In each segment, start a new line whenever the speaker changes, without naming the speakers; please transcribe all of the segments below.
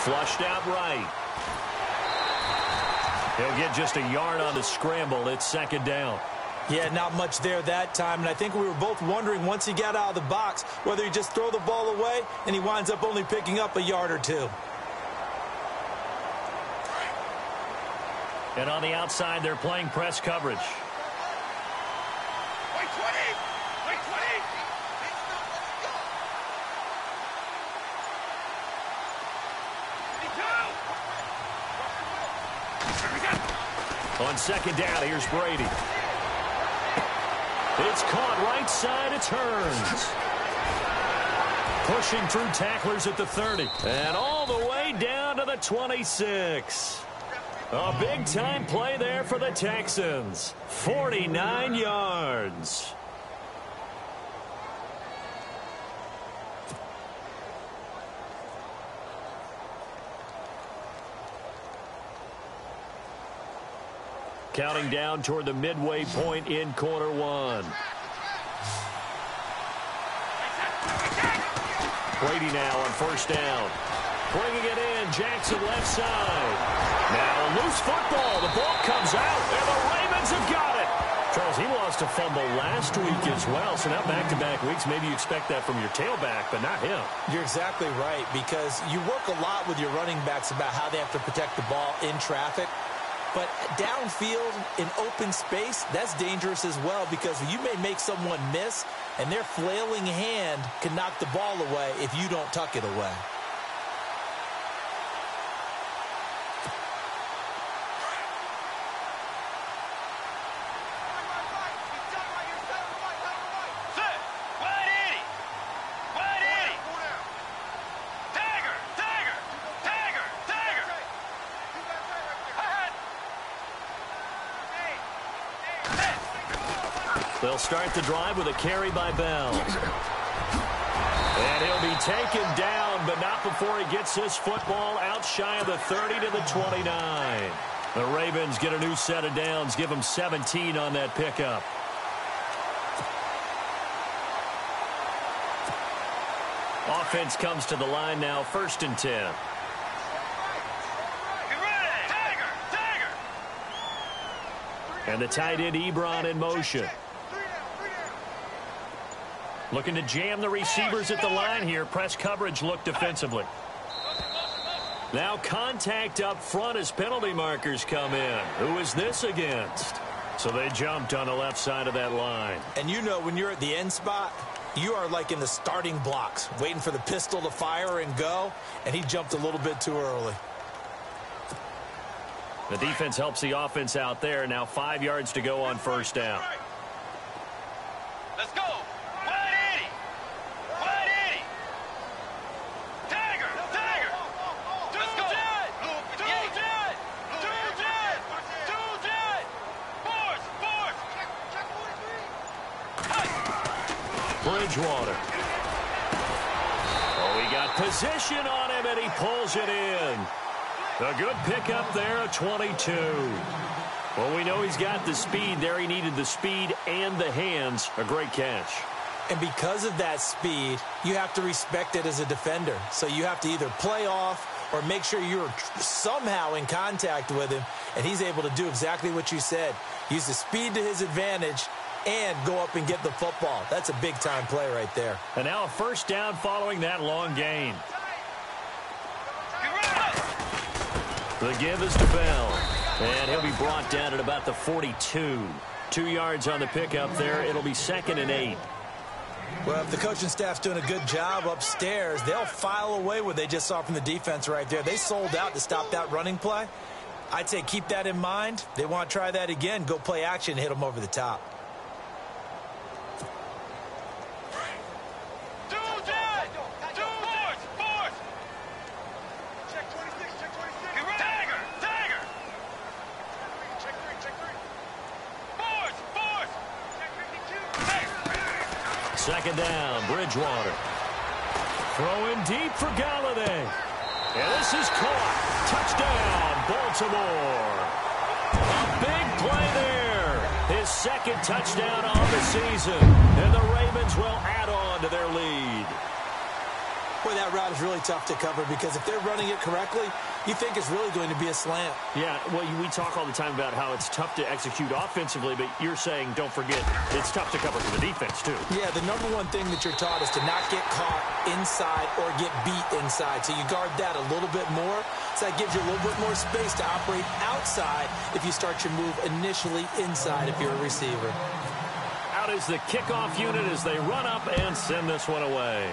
Flushed out right. He'll get just a yard on the scramble. It's second down.
Yeah, not much there that time, and I think we were both wondering once he got out of the box whether he just throw the ball away and he winds up only picking up a yard or two.
And on the outside, they're playing press coverage. On second down, here's Brady. It's caught right side. It turns. Pushing through tacklers at the 30. And all the way down to the 26. A big-time play there for the Texans. 49 yards. Counting down toward the midway point in quarter one. Brady now on first down. Bringing it in, Jackson left side. Now a loose football. The ball comes out, and the Ravens have got it. Charles, he lost a fumble last week as well, so now back-to-back weeks, maybe you expect that from your tailback, but not him.
You're exactly right, because you work a lot with your running backs about how they have to protect the ball in traffic. But downfield in open space, that's dangerous as well, because you may make someone miss, and their flailing hand can knock the ball away if you don't tuck it away.
They'll start the drive with a carry by Bell. And he'll be taken down, but not before he gets his football out shy of the 30 to the 29. The Ravens get a new set of downs, give them 17 on that pickup. Offense comes to the line now, 1st and 10. And the tight end Ebron in motion. Looking to jam the receivers at the line here. Press coverage look defensively. Now contact up front as penalty markers come in. Who is this against? So they jumped on the left side of that line.
And you know when you're at the end spot, you are like in the starting blocks, waiting for the pistol to fire and go, and he jumped a little bit too early.
The defense helps the offense out there. Now 5 yards to go on first down.
Let's go. 180. 180. Tiger. Tiger. Let's go.
Bridgewater. Oh, he got position on him, and he pulls it in. A good pickup there, a 22. Well, we know he's got the speed there. He needed the speed and the hands. A great catch.
And because of that speed, you have to respect it as a defender. So you have to either play off or make sure you're somehow in contact with him, and he's able to do exactly what you said. Use the speed to his advantage and go up and get the football. That's a big-time play right there.
And now a first down following that long gain. The give is to Bell. And he'll be brought down at about the 42. 2 yards on the pickup there. It'll be 2nd and 8.
Well, if the coaching staff's doing a good job upstairs, they'll file away what they just saw from the defense right there. They sold out to stop that running play. I'd say keep that in mind. They want to try that again. Go play action and hit them over the top.
Second down, Bridgewater. Throwing deep for Galladay. And this is caught. Touchdown, Baltimore. A big play there. His 2nd touchdown on the season. And the Ravens will add on to their lead.
Boy, that route is really tough to cover because if they're running it correctly, you think it's really going to be a slant.
Yeah, well, we talk all the time about how it's tough to execute offensively, but you're saying, don't forget, it's tough to cover for the defense, too.
Yeah, the number one thing that you're taught is to not get caught inside or get beat inside. So you guard that a little bit more. So that gives you a little bit more space to operate outside if you start your move initially inside if you're a receiver.
Out is the kickoff unit as they run up and send this one away.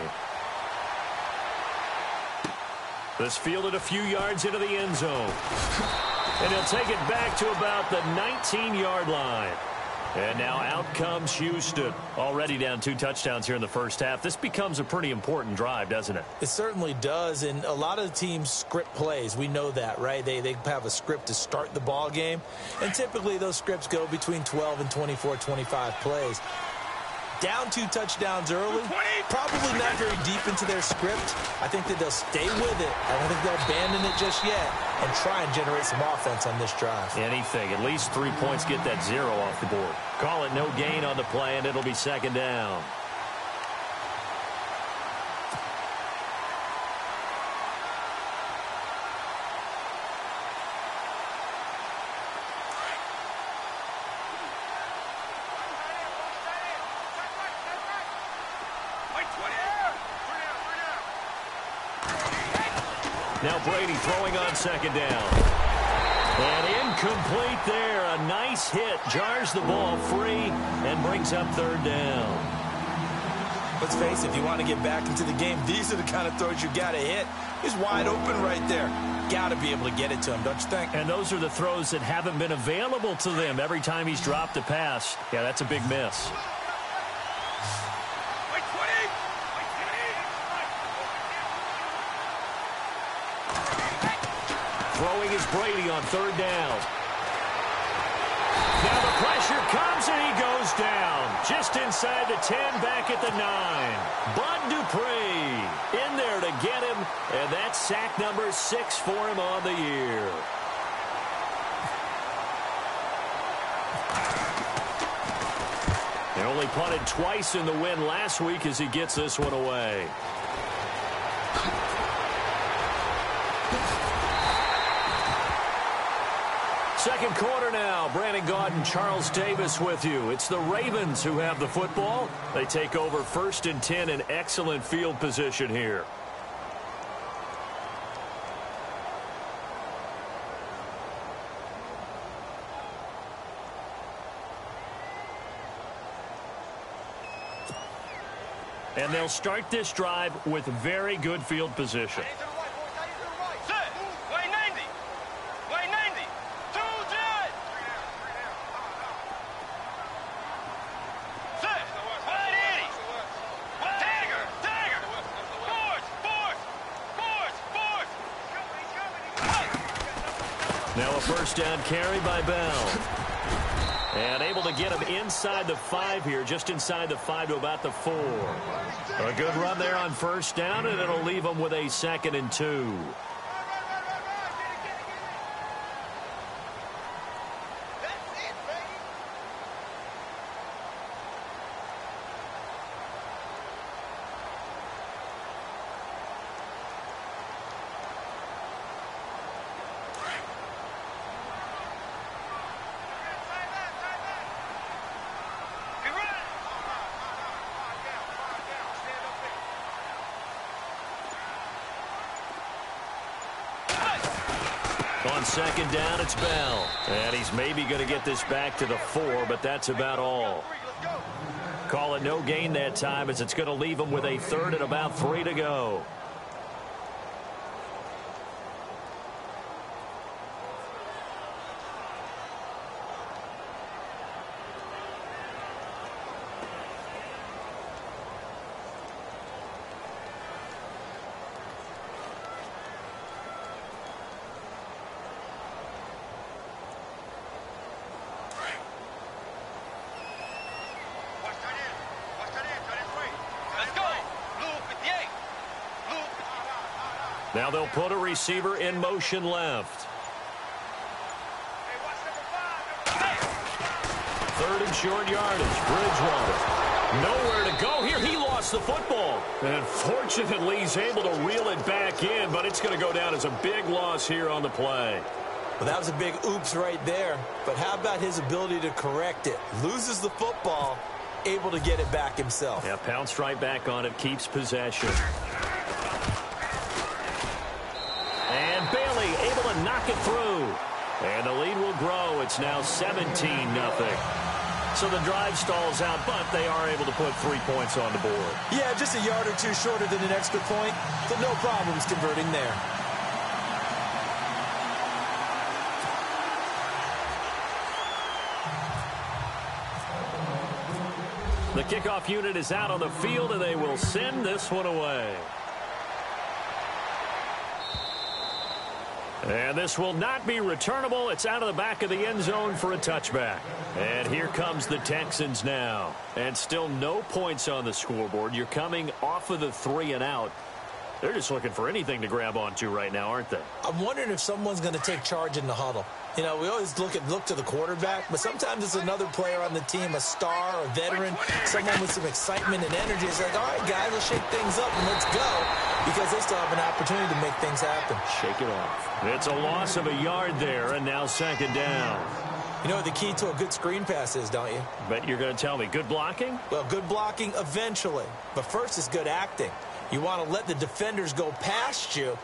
This fielded a few yards into the end zone. And he'll take it back to about the 19-yard line. And now out comes Houston. Already down 2 touchdowns here in the first half. This becomes a pretty important drive, doesn't it?
It certainly does, and a lot of the teams script plays. We know that, right? They have a script to start the ball game, and typically those scripts go between 12 and 24, 25 plays. Down 2 touchdowns early, probably not very deep into their script. I think that they'll stay with it. I don't think they'll abandon it just yet and try and generate some offense on this drive.
Anything. At least 3 points, get that 0 off the board. Call it no gain on the play, and it'll be second down. Now Brady throwing on second down. And incomplete there. A nice hit. Jars the ball free and brings up third down.
Let's face it, if you want to get back into the game, these are the kind of throws you got to hit. He's wide open right there. Got to be able to get it to him, don't you think?
And those are the throws that haven't been available to them every time he's dropped a pass. Yeah, that's a big miss. Throwing is Brady on third down. Now the pressure comes and he goes down. Just inside the 10, back at the 9. Bud Dupree in there to get him. And that's sack number 6 for him on the year. They only punted twice in the win last week as he gets this one away. Second quarter now. Brandon Gaudin, Charles Davis with you. It's the Ravens who have the football. They take over 1st and 10 in excellent field position here. And they'll start this drive with very good field position. Now a first down carry by Bell. And able to get him inside the 5 here, just inside the 5 to about the 4. A good run there on first down, and it'll leave him with a 2nd and 2. On second down, it's Bell. And he's maybe going to get this back to the 4, but that's about all. Call it no gain that time as it's going to leave him with a 3rd and about 3 to go. Now they'll put a receiver in motion left. 3rd and short yardage. Bridgewater Nowhere to go here. He lost the football. And fortunately, he's able to reel it back in, but it's going to go down as a big loss here on the play.
Well, that was a big oops right there. But how about his ability to correct it? Loses the football, able to get it back himself.
Yeah, pounced right back on it, keeps possession. And Bailey able to knock it through. And the lead will grow. It's now 17-0. So the drive stalls out, but they are able to put 3 points on the board.
Yeah, just a yard or two shorter than an extra point, but no problems converting there.
The kickoff unit is out on the field, and they will send this one away. And this will not be returnable. It's out of the back of the end zone for a touchback. And here comes the Texans now. And still no points on the scoreboard. You're coming off of the 3 and out. They're just looking for anything to grab onto right now, aren't they?
I'm wondering if someone's going to take charge in the huddle. You know, we always look to the quarterback, but sometimes it's another player on the team, a star, a veteran, someone with some excitement and energy. It's like, all right, guys, let's shake things up and let's go, because they still have an opportunity to make things happen.
Shake it off. It's a loss of a yard there, and now second down.
You know what the key to a good screen pass is, don't you?
But you're going to tell me, good blocking?
Well, good blocking eventually, but first is good acting. You want to let the defenders go past you,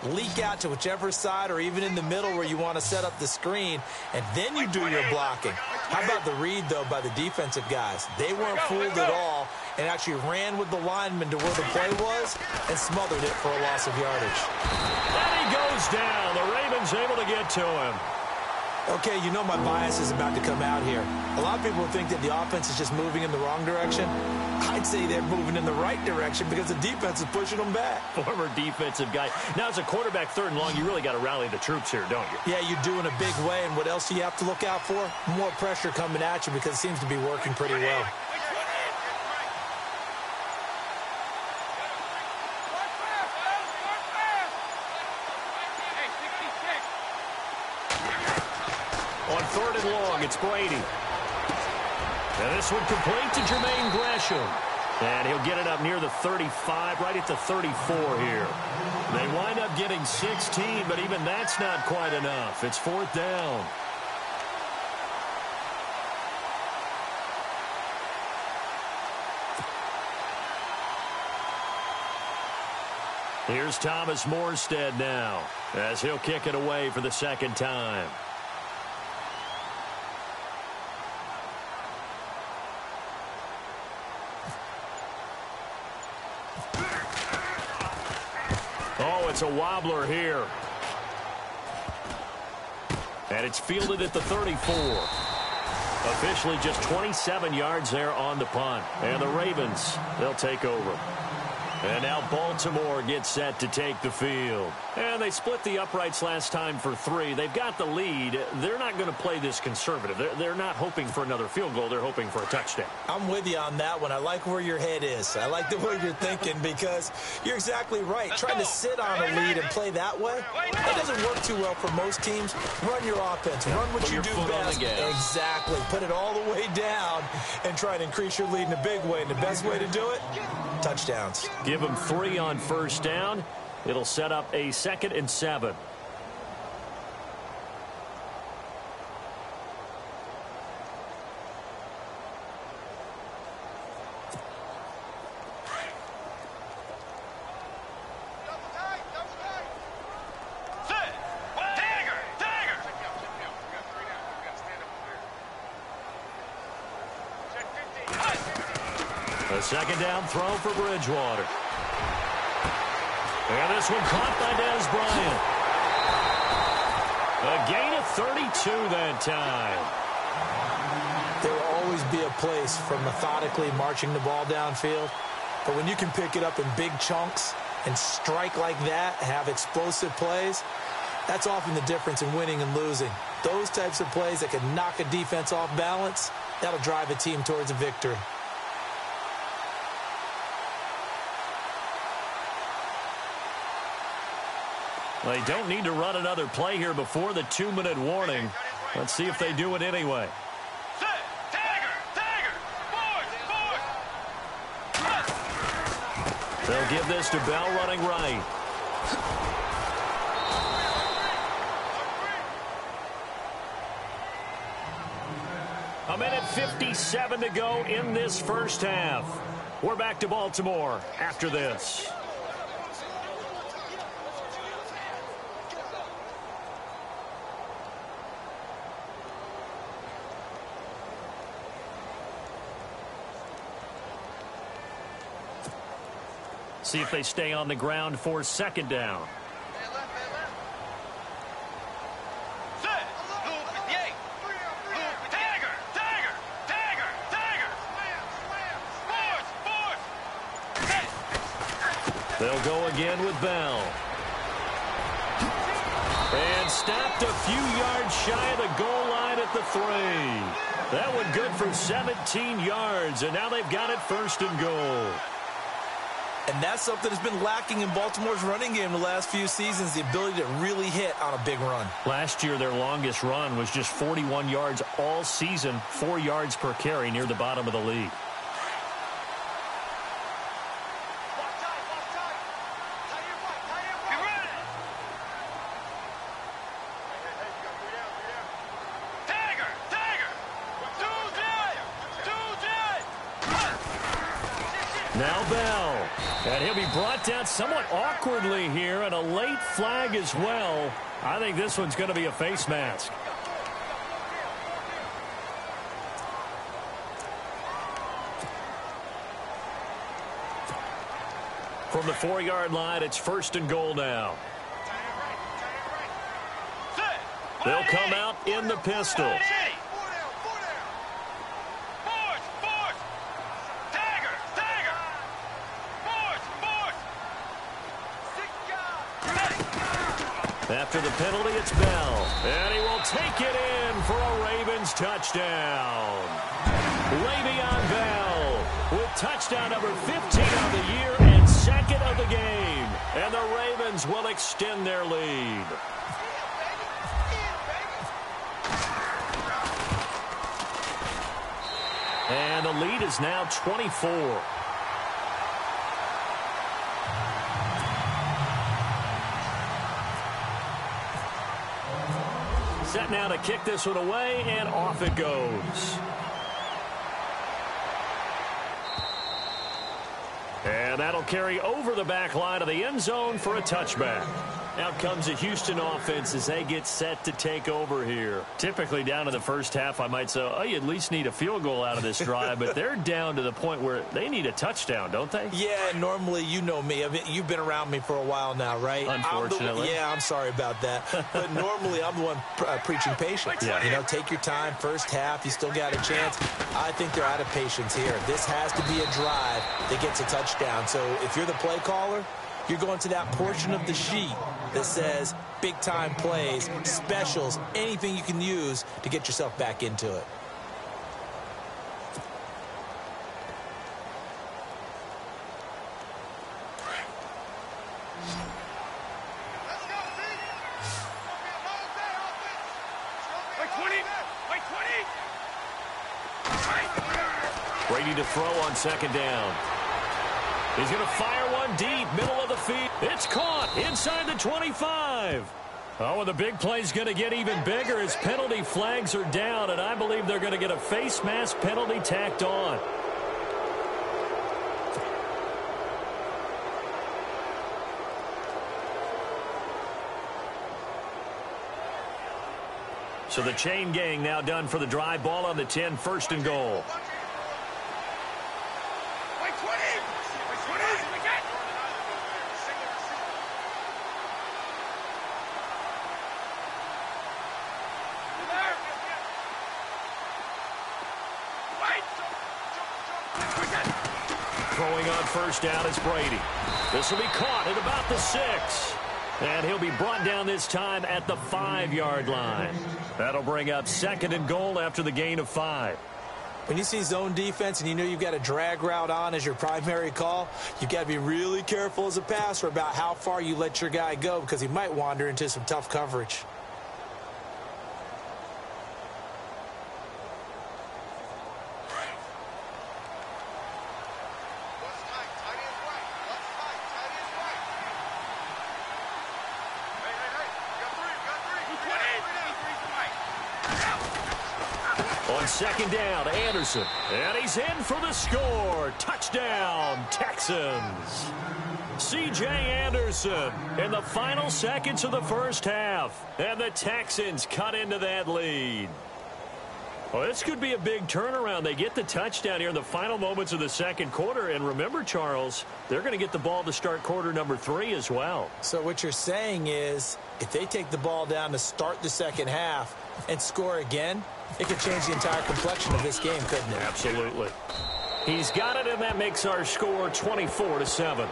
leak out to whichever side or even in the middle where you want to set up the screen, and then you do your blocking. How about the read, though, by the defensive guys? They weren't fooled at all and actually ran with the lineman to where the play was and smothered it for a loss of yardage.
And he goes down. The Ravens able to get to him.
Okay, you know my bias is about to come out here. A lot of people think that the offense is just moving in the wrong direction. I'd say they're moving in the right direction because the defense is pushing them back.
Former defensive guy. Now, as a quarterback, 3rd and long, you really got to rally the troops here, don't you?
Yeah, you do in a big way. And what else do you have to look out for? More pressure coming at you because it seems to be working pretty well.
On 3rd and long, it's Brady. And this one complete to Jermaine Gresham. And he'll get it up near the 35, right at the 34 here. They wind up getting 16, but even that's not quite enough. It's 4th down. Here's Thomas Morstead now, as he'll kick it away for the 2nd time. Oh, it's a wobbler here. And it's fielded at the 34. Officially just 27 yards there on the punt. And the Ravens, they'll take over. And now Baltimore gets set to take the field. And they split the uprights last time for 3. They've got the lead. They're not going to play this conservative. They're not hoping for another field goal. They're hoping for a touchdown.
I'm with you on that one. I like where your head is. I like the way you're thinking because you're exactly right. Trying to sit on a lead and play that way, it doesn't work too well for most teams. Run your offense. Run what you do best. Exactly. Put it all the way down and try to increase your lead in a big way. And the best way to do it, touchdowns.
Give them 3 on 1st down. It'll set up a 2nd and 7. A 2nd down throw for Bridgewater. And this one caught by Dez Bryant. A gain of 32 that time.
There will always be a place for methodically marching the ball downfield. But when you can pick it up in big chunks and strike like that, have explosive plays, that's often the difference in winning and losing. Those types of plays that can knock a defense off balance, that'll drive a team towards a victory.
They don't need to run another play here before the 2-minute warning. Let's see if they do it anyway. They'll give this to Bell running right. A minute 57 to go in this first half. We're back to Baltimore after this. See if they stay on the ground for second down. They'll go again with Bell. And stopped a few yards shy of the goal line at the 3. That one good for 17 yards, and now they've got it first and goal.
And that's something that's been lacking in Baltimore's running game the last few seasons, the ability to really hit on a big run.
Last year, their longest run was just 41 yards all season, 4 yards per carry, near the bottom of the league. Now Bell, and he'll be brought down somewhat awkwardly here, and a late flag as well. I think this one's going to be a face mask. From the 4-yard line, it's first and goal now. They'll come out in the pistol. After the penalty, it's Bell. And he will take it in for a Ravens touchdown. Le'Veon Bell with touchdown number 15 of the year and second of the game. And the Ravens will extend their lead. And the lead is now 24. Set now to kick this one away, and off it goes. And that'll carry over the back line of the end zone for a touchback. Out comes the Houston offense as they get set to take over here. Typically down to the first half, I might say, oh, you at least need a field goal out of this drive, but they're down to the point where they need a touchdown, don't they?
Yeah, normally, you know me. You've been around me for a while now, right?
Unfortunately.
I'm sorry about that. But normally, I'm the one preaching patience.
Yeah.
You know, take your time. First half, you still got a chance. I think they're out of patience here. This has to be a drive that gets a touchdown. So if you're the play caller, you're going to that portion of the sheet that says big-time plays, specials, anything you can use to get yourself back into it.
Brady to throw on second down. He's going to fire one deep, middle of the field. It's caught inside the 25. Oh, and the big play's going to get even bigger as penalty flags are down, and I believe they're going to get a face mask penalty tacked on. So the chain gang now done for the drive. Ball on the 10, first and goal. Throwing on first down is Brady. This will be caught at about the 6. And he'll be brought down this time at the 5-yard line. That'll bring up second and goal after the gain of 5.
When you see zone defense and you know you've got a drag route on as your primary call, you've got to be really careful as a passer about how far you let your guy go because he might wander into some tough coverage.
On second down, Anderson. And he's in for the score. Touchdown, Texans. C.J. Anderson in the final seconds of the first half. And the Texans cut into that lead. Well, this could be a big turnaround. They get the touchdown here in the final moments of the second quarter. And remember, Charles, they're going to get the ball to start quarter number 3 as well.
So what you're saying is if they take the ball down to start the second half and score again, it could change the entire complexion of this game, couldn't it?
Absolutely. He's got it, and that makes our score 24-7.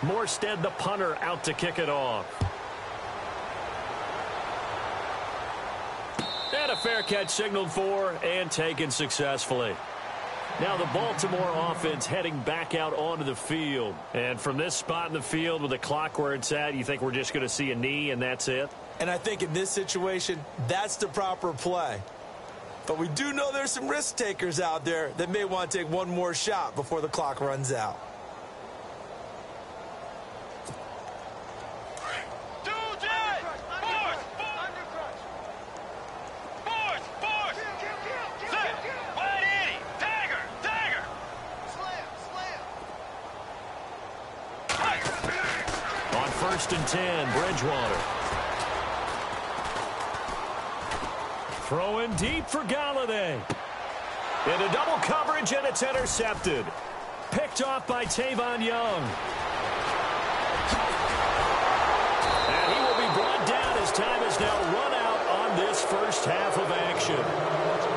Morstead, the punter, out to kick it off. And a fair catch signaled for and taken successfully. Now the Baltimore offense heading back out onto the field. And from this spot in the field with the clock where it's at, you think we're just going to see a knee and that's it?
And I think in this situation, that's the proper play. But we do know there's some risk takers out there that may want to take one more shot before the clock runs out.
First and 10, Bridgewater. Throwing deep for Galladay. Into double coverage, and it's intercepted. Picked off by Tavon Young. And he will be brought down as time is now run out on this first half of action.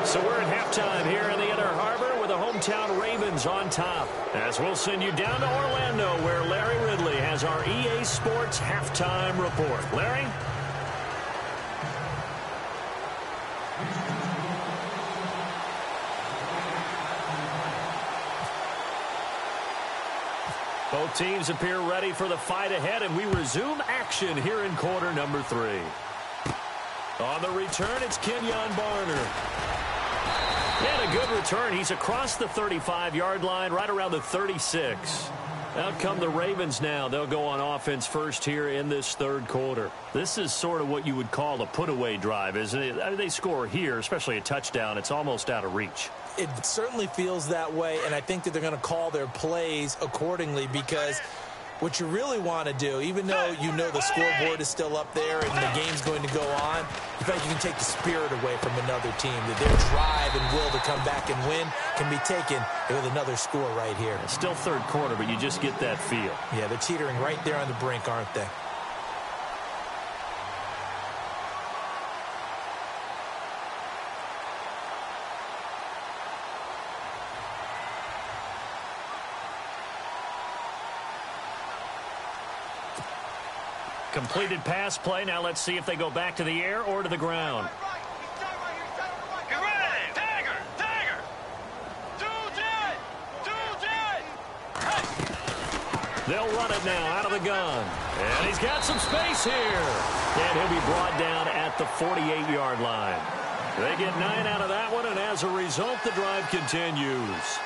So we're at halftime here in the Inner Harbor with the hometown Ravens on top. As we'll send you down to Orlando where Larry Ridley has our EA Sports halftime report. Larry? Both teams appear ready for the fight ahead, and we resume action here in quarter number 3. On the return, it's Kenyon Barner. And a good return. He's across the 35-yard line, right around the 36. Out come the Ravens now. They'll go on offense first here in this third quarter. This is sort of what you would call a put-away drive, isn't it? I mean, they score here, especially a touchdown. It's almost out of reach.
It certainly feels that way, and I think that they're going to call their plays accordingly because what you really want to do, even though you know the scoreboard is still up there and the game's going to go on, you feel like you can take the spirit away from another team, that their drive and will to come back and win can be taken with another score right here.
It's still third quarter, but you just get that feel.
Yeah, they're teetering right there on the brink, aren't they?
Completed pass play. Now let's see if they go back to the air or to the ground.
Get ready! Dagger! Dagger!
They'll run it now out of the gun. And he's got some space here. And he'll be brought down at the 48-yard line. They get 9 out of that one, and as a result, the drive continues.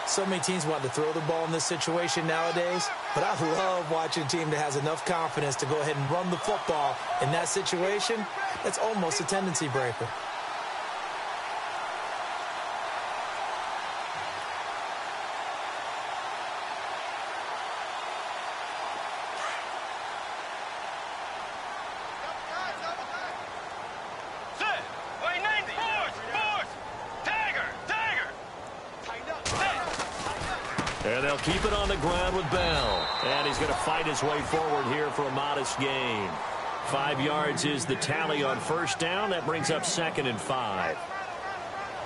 So many teams want to throw the ball in this situation nowadays, but I love watching a team that has enough confidence to go ahead and run the football in that situation. That's almost a tendency breaker.
And they'll keep it on the ground with Bell. And he's going to fight his way forward here for a modest gain. 5 yards is the tally on first down. That brings up 2nd and 5.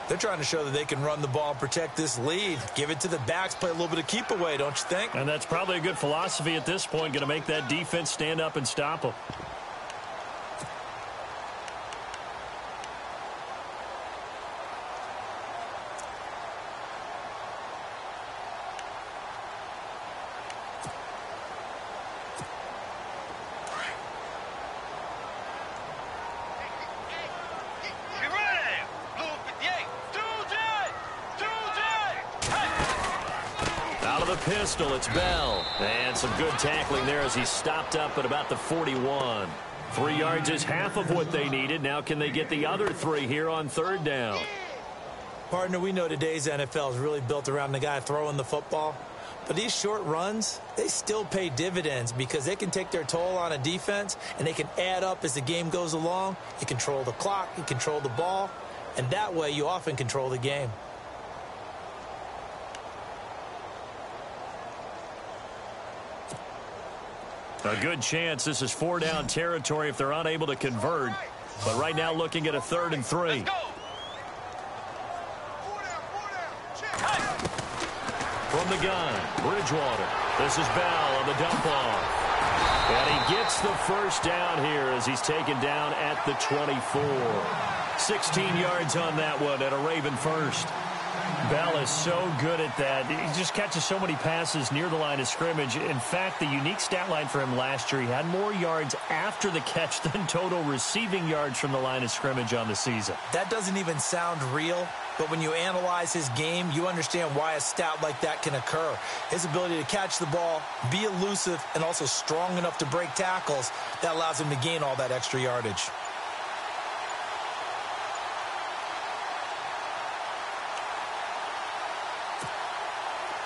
They're trying to show that they can run the ball and protect this lead. Give it to the backs, play a little bit of keep away, don't you think?
And that's probably a good philosophy at this point. Going to make that defense stand up and stop them. Out of the pistol, it's Bell. And some good tackling there as he stopped up at about the 41. 3 yards is half of what they needed. Now can they get the other 3 here on third down?
Partner, we know today's NFL is really built around the guy throwing the football. But these short runs, they still pay dividends because they can take their toll on a defense and they can add up as the game goes along. You control the clock, you control the ball, and that way you often control the game.
A good chance this is 4-down territory if they're unable to convert. But right now looking at a 3rd and 3. From the gun, Bridgewater. This is Bell on the dump off. And he gets the first down here as he's taken down at the 24. 16 yards on that one and a Raven first. Bell is so good at that. He just catches so many passes near the line of scrimmage. In fact, the unique stat line for him last year, he had more yards after the catch than total receiving yards from the line of scrimmage on the season.
That doesn't even sound real, but when you analyze his game, you understand why a stat like that can occur. His ability to catch the ball, be elusive, and also strong enough to break tackles, that allows him to gain all that extra yardage.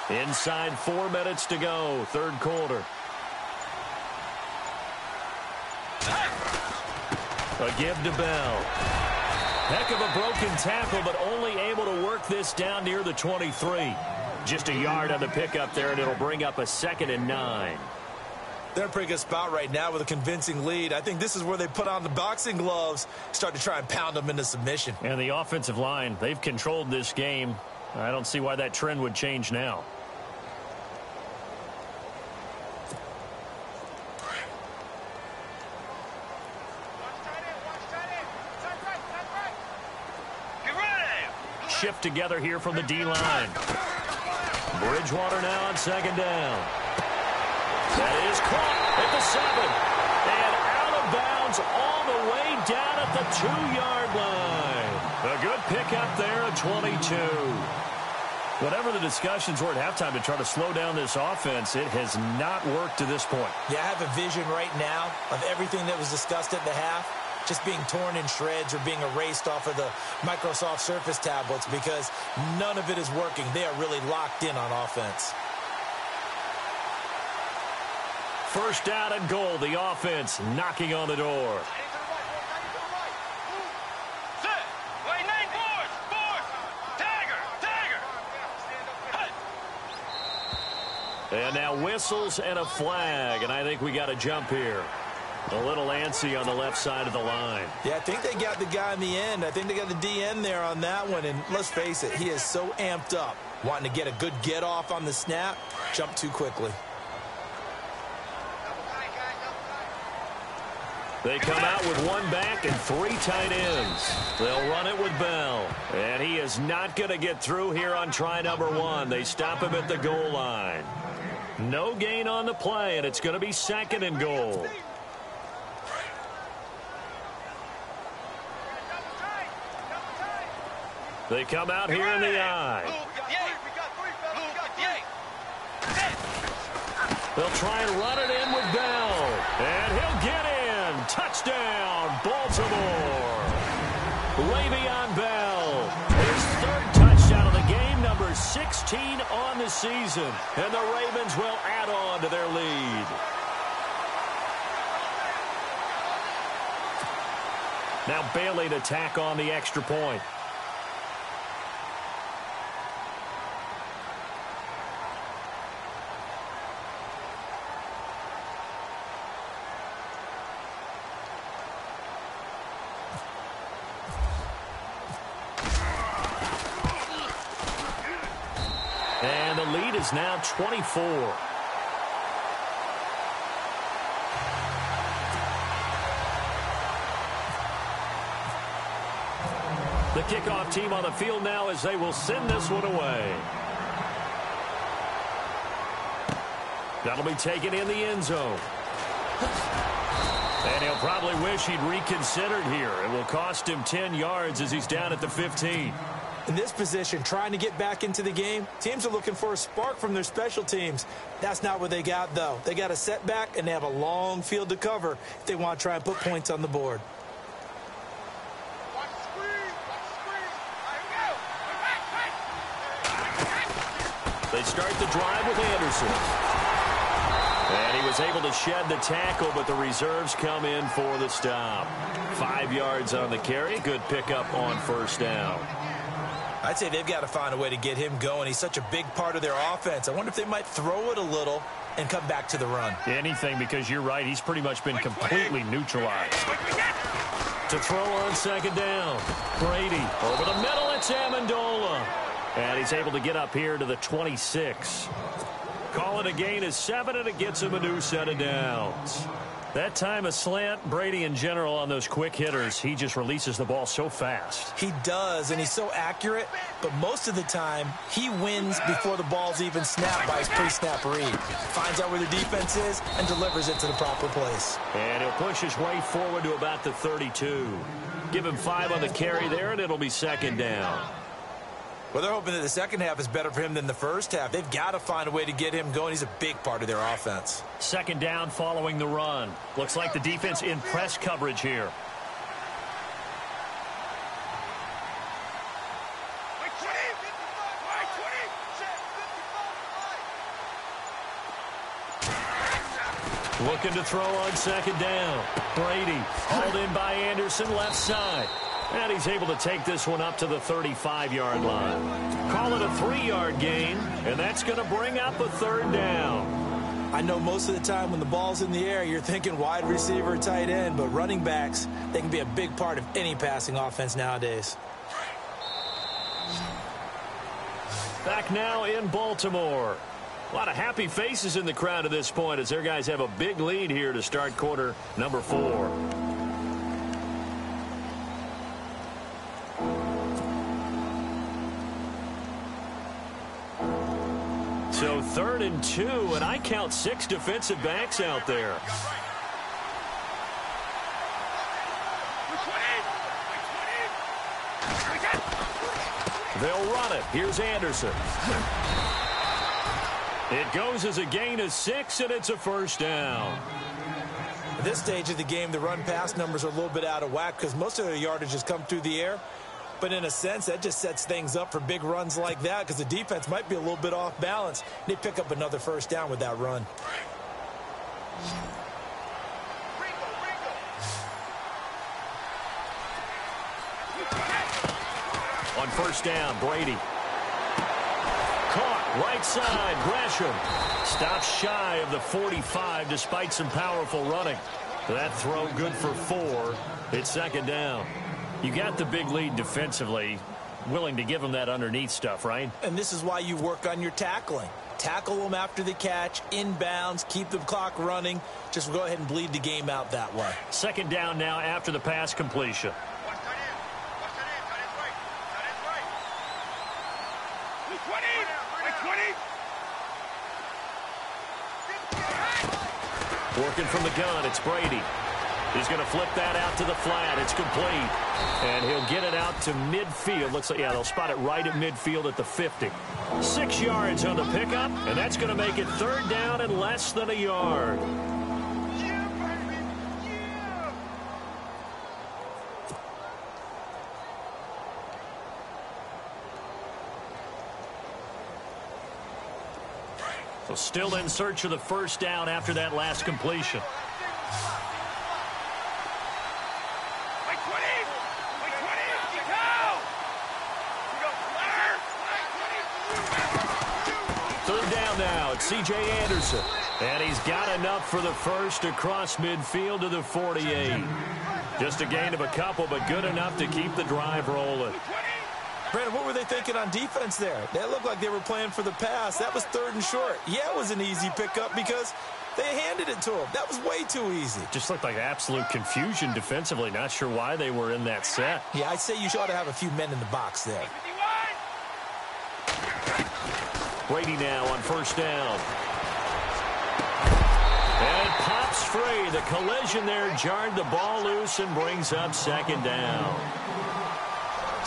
Inside 4 minutes to go, third quarter. A give to Bell. Heck of a broken tackle, but only able to work this down near the 23. Just a yard on the pickup there, and it'll bring up a 2nd and 9.
They're in a pretty good spot right now with a convincing lead. I think this is where they put on the boxing gloves, start to try and pound them into submission.
And the offensive line, they've controlled this game. I don't see why that trend would change now. Shift together here from the D-line. Bridgewater now on 2nd down. That is caught at the 7. And out of bounds all the way down at the 2-yard line. A good pickup there at 22. Whatever the discussions were at halftime to try to slow down this offense, it has not worked to this point.
Yeah, I have a vision right now of everything that was discussed at the half just being torn in shreds or being erased off of the Microsoft Surface tablets because none of it is working. They are really locked in on offense.
First down and goal, the offense knocking on the door. And now whistles and a flag, and I think we got a jump here. A little antsy on the left side of the line.
Yeah, I think they got the guy in the end. I think they got the DN there on that one. And let's face it, he is so amped up, wanting to get a good get off on the snap, jump too quickly.
They come out with 1 back and 3 tight ends. They'll run it with Bell. And he is not going to get through here on try number 1. They stop him at the goal line. No gain on the play, and it's going to be 2nd and goal. They come out here in the eye. They'll try and run it in with Bell. And he'll get in. Touchdown, Baltimore. Le'Veon Bell. His 3rd touchdown of the game, number 16 on the season. And the Ravens will add on to their lead. Now Bailey to tack on the extra point. And the lead is now 24. The kickoff team on the field now as they will send this one away. That'll be taken in the end zone. And he'll probably wish he'd reconsidered here. It will cost him 10 yards as he's down at the 15.
In this position, trying to get back into the game, teams are looking for a spark from their special teams. That's not what they got, though. They got a setback, and they have a long field to cover if they want to try and put points on the board.
They start the drive with Anderson. And he was able to shed the tackle, but the reserves come in for the stop. 5 yards on the carry. Good pickup on first down.
I'd say they've got to find a way to get him going. He's such a big part of their offense. I wonder if they might throw it a little and come back to the run.
Anything, because you're right. He's pretty much been completely neutralized. To throw on second down. Brady over the middle. It's Amendola. And he's able to get up here to the 26. Call it a gain of 7, and it gets him a new set of downs. That time a slant, Brady in general on those quick hitters, he just releases the ball so fast.
He does, and he's so accurate, but most of the time he wins before the ball's even snapped by his pre-snap read. Finds out where the defense is and delivers it to the proper place.
And he'll push his way forward to about the 32. Give him 5 on the carry there, and it'll be second down.
Well, they're hoping that the second half is better for him than the first half. They've got to find a way to get him going. He's a big part of their offense.
Second down following the run. Looks like the defense in press coverage here. Looking to throw on second down. Brady hauled in by Anderson, left side. And he's able to take this one up to the 35-yard line. Call it a 3-yard gain, and that's going to bring up a third down.
I know most of the time when the ball's in the air, you're thinking wide receiver, tight end, but running backs, they can be a big part of any passing offense nowadays.
Back now in Baltimore. A lot of happy faces in the crowd at this point as their guys have a big lead here to start quarter number 4. So 3rd and 2, and I count 6 defensive backs out there. They'll run it. Here's Anderson. It goes as a gain of 6, and it's a first down.
At this stage of the game, the run-pass numbers are a little bit out of whack because most of their yardage has come through the air. But in a sense, that just sets things up for big runs like that because the defense might be a little bit off balance. They pick up another first down with that run.
On first down, Brady. Caught right side, Gresham. Stops shy of the 45 despite some powerful running. That throw good for 4. It's second down. You got the big lead defensively, willing to give them that underneath stuff, right?
And this is why you work on your tackling. Tackle them after the catch, inbounds, keep the clock running. Just go ahead and bleed the game out that way.
Second down now after the pass completion. Working from the gun, it's Brady. He's going to flip that out to the flat. It's complete. And he'll get it out to midfield. Looks like, yeah, they'll spot it right at midfield at the 50. 6 yards on the pickup, and that's going to make it third down and less than a yard. So still in search of the first down after that last completion. Third down now. It's C.J. Anderson. And he's got enough for the first across midfield to the 48. Just a gain of a couple, but good enough to keep the drive rolling.
Brandon, what were they thinking on defense there? That looked like they were playing for the pass. That was 3rd and short. Yeah, it was an easy pickup because they handed it to him. That was way too easy.
Just looked like absolute confusion defensively. Not sure why they were in that set.
Yeah, I'd say you ought to have a few men in the box there.
Brady now on first down. And it pops free. The collision there jarred the ball loose and brings up second down.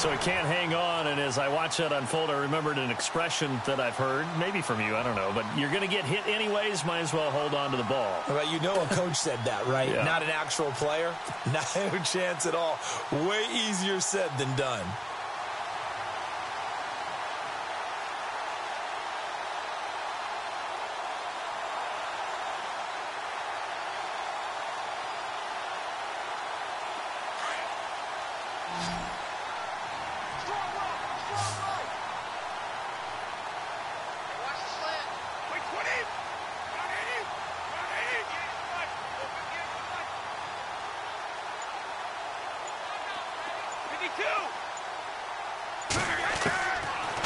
So he can't hang on, and as I watch that unfold, I remembered an expression that I've heard, maybe from you, I don't know, but you're going to get hit anyways, might as well hold on to the ball.
Well, you know a coach said that, right?
Yeah.
Not an actual player. No chance at all. Way easier said than done.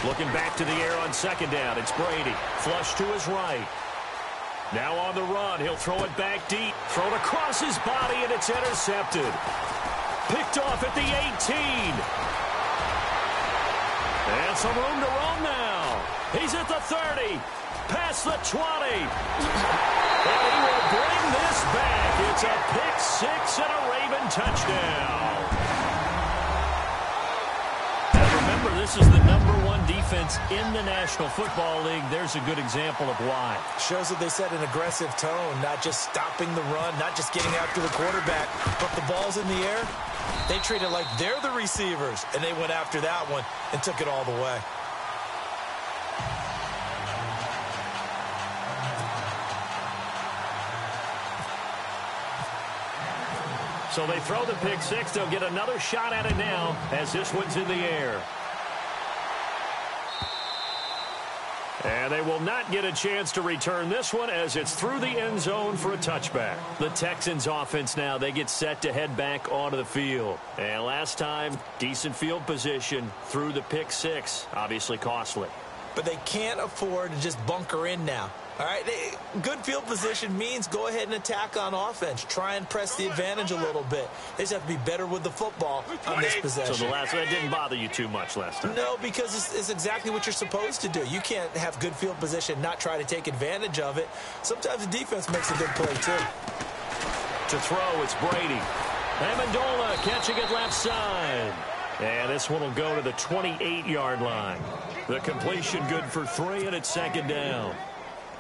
Looking back to the air on second down. It's Brady. Flush to his right. Now on the run. He'll throw it back deep. Thrown across his body, and it's intercepted. Picked off at the 18. And some room to roam now. He's at the 30. Past the 20. And he will bring this back. It's a pick six and a Raven touchdown. This is the #1 defense in the National Football League. There's a good example of why.
Shows that they set an aggressive tone, not just stopping the run, not just getting after the quarterback, but the ball's in the air. They treat it like they're the receivers, and they went after that one and took it all the way.
So they throw the pick six. They'll get another shot at it now as this one's in the air. And they will not get a chance to return this one as it's through the end zone for a touchback. The Texans offense now, they get set to head back onto the field. And last time, decent field position through the pick six. Obviously costly.
But they can't afford to just bunker in now. All right, good field position means go ahead and attack on offense. Try and press the advantage a little bit. They just have to be better with the football on this possession.
So that didn't bother you too much last time?
No, because it's exactly what you're supposed to do. You can't have good field position, not try to take advantage of it. Sometimes the defense makes a good play, too.
To throw, it's Brady. Amendola catching it left side. And this one will go to the 28-yard line. The completion good for 3, and it's second down.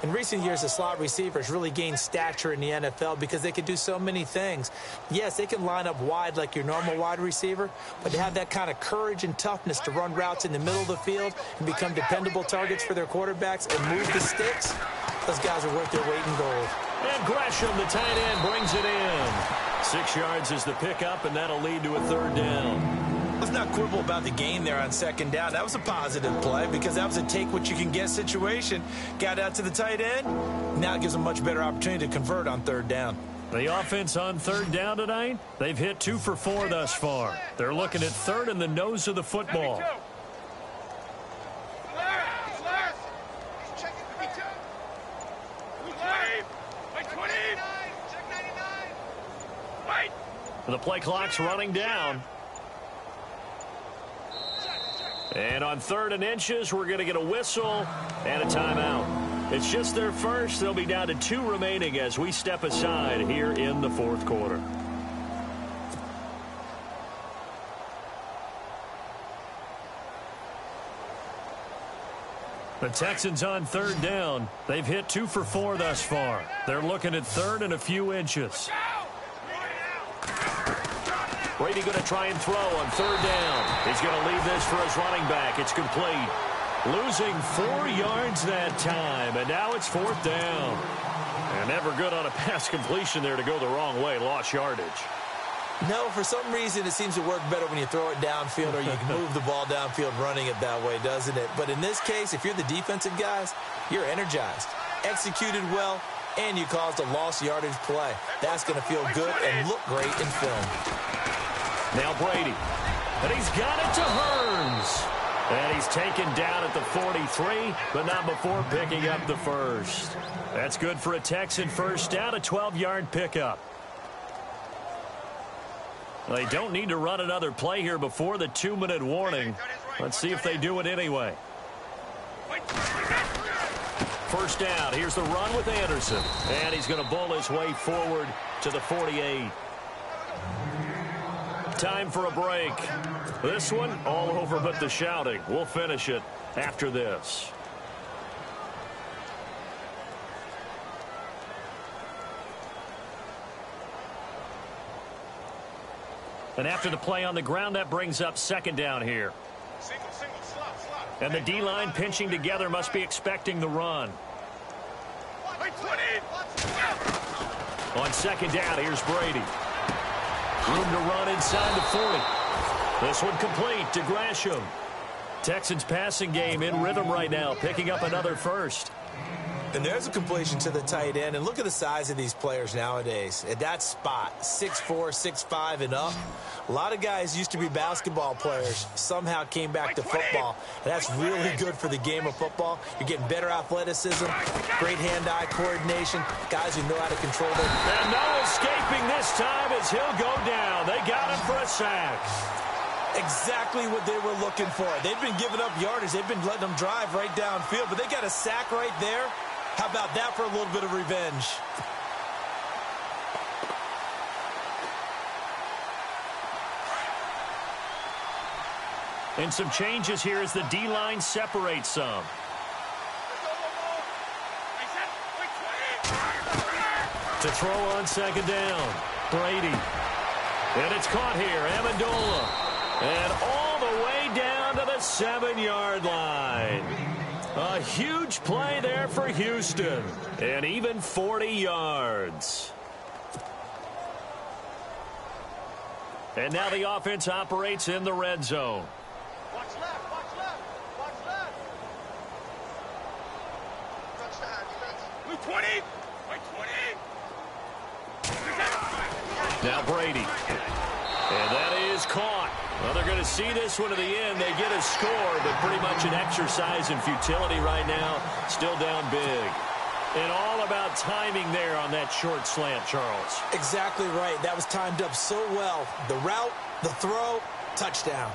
In recent years, the slot receivers really gained stature in the NFL because they can do so many things. Yes, they can line up wide like your normal wide receiver, but to have that kind of courage and toughness to run routes in the middle of the field and become dependable targets for their quarterbacks and move the sticks, those guys are worth their weight in gold.
And Gresham, the tight end, brings it in. 6 yards is the pickup, and that'll lead to a third down.
Let's not quibble about the gain there on second down. That was a positive play because that was a take-what-you-can-get situation. Got out to the tight end. Now it gives them a much better opportunity to convert on third down.
The offense on third down tonight, they've hit 2 for 4 thus far. They're looking at third in the nose of the football. The play clock's running down. And on 3rd and inches, we're going to get a whistle and a timeout. It's just their first. They'll be down to 2 remaining as we step aside here in the 4th quarter. The Texans on third down. They've hit 2 for 4 thus far. They're looking at 3rd and a few inches. Brady going to try and throw on third down. He's going to leave this for his running back. It's complete. Losing 4 yards that time, and now it's 4th down. And never good on a pass completion there to go the wrong way. Lost yardage.
No, for some reason it seems to work better when you throw it downfield or you can move the ball downfield running it that way, doesn't it? But in this case, if you're the defensive guys, you're energized, executed well, and you caused a lost yardage play. That's going to feel good and look great in film.
Now Brady, and he's got it to Hearns. And he's taken down at the 43, but not before picking up the first. That's good for a Texan first down, a 12-yard pickup. They don't need to run another play here before the 2-minute warning. Let's see if they do it anyway. First down. Here's the run with Anderson. And he's going to bull his way forward to the 48. Time for a break. This one, all over but the shouting. We'll finish it after this. And after the play on the ground, that brings up second down here.
Single, slot.
And the D-line pinching together must be expecting the run. On second down, here's Brady. Room to run inside the 40. This one complete to Gresham. Texans passing game in rhythm right now, picking up another first.
And there's a completion to the tight end. And look at the size of these players nowadays. At that spot, 6'4", 6'5", and up. A lot of guys used to be basketball players, somehow came back to football. And that's really good for the game of football. You're getting better athleticism, great hand-eye coordination, guys who know how to control their...
And no escaping this time as he'll go down. They got him for a sack.
Exactly what they were looking for. They've been giving up yardage. They've been letting them drive right downfield, but they got a sack right there. How about that for a little bit of revenge?
And some changes here as the D-line separates some. To throw on second down, Brady. And it's caught here, Amendola. And all the way down to the 7-yard line. A huge play there for Houston. And even 40 yards. And now the offense operates in the red zone.
Watch left. Touchdown, defense. Blue 20. White 20.
Now Brady. And that is caught. Well, they're going to see this one to the end. They get a score, but pretty much an exercise in futility right now. Still down big. And all about timing there on that short slant, Charles.
Exactly right. That was timed up so well. The route, the throw, touchdown.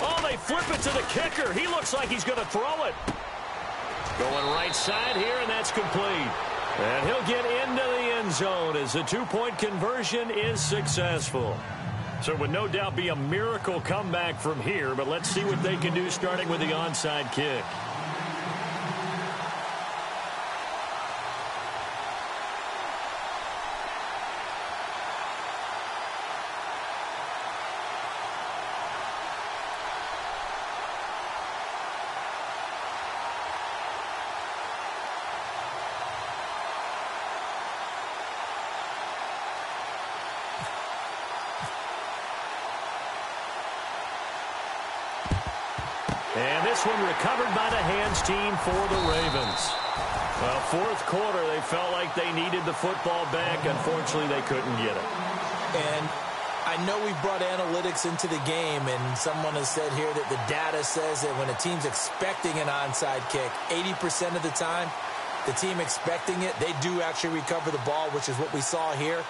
Oh, they flip it to the kicker. He looks like he's going to throw it. Going right side here, and that's complete. And he'll get into the end zone as the two-point conversion is successful. So it would no doubt be a miracle comeback from here, but let's see what they can do starting with the onside kick. And this one recovered by the hands team for the Ravens. Well, fourth quarter, they felt like they needed the football back. Unfortunately, they couldn't get it.
And I know we brought analytics into the game, and someone has said here that the data says that when a team's expecting an onside kick, 80% of the time, the team expecting it, they do actually recover the ball, which is what we saw here.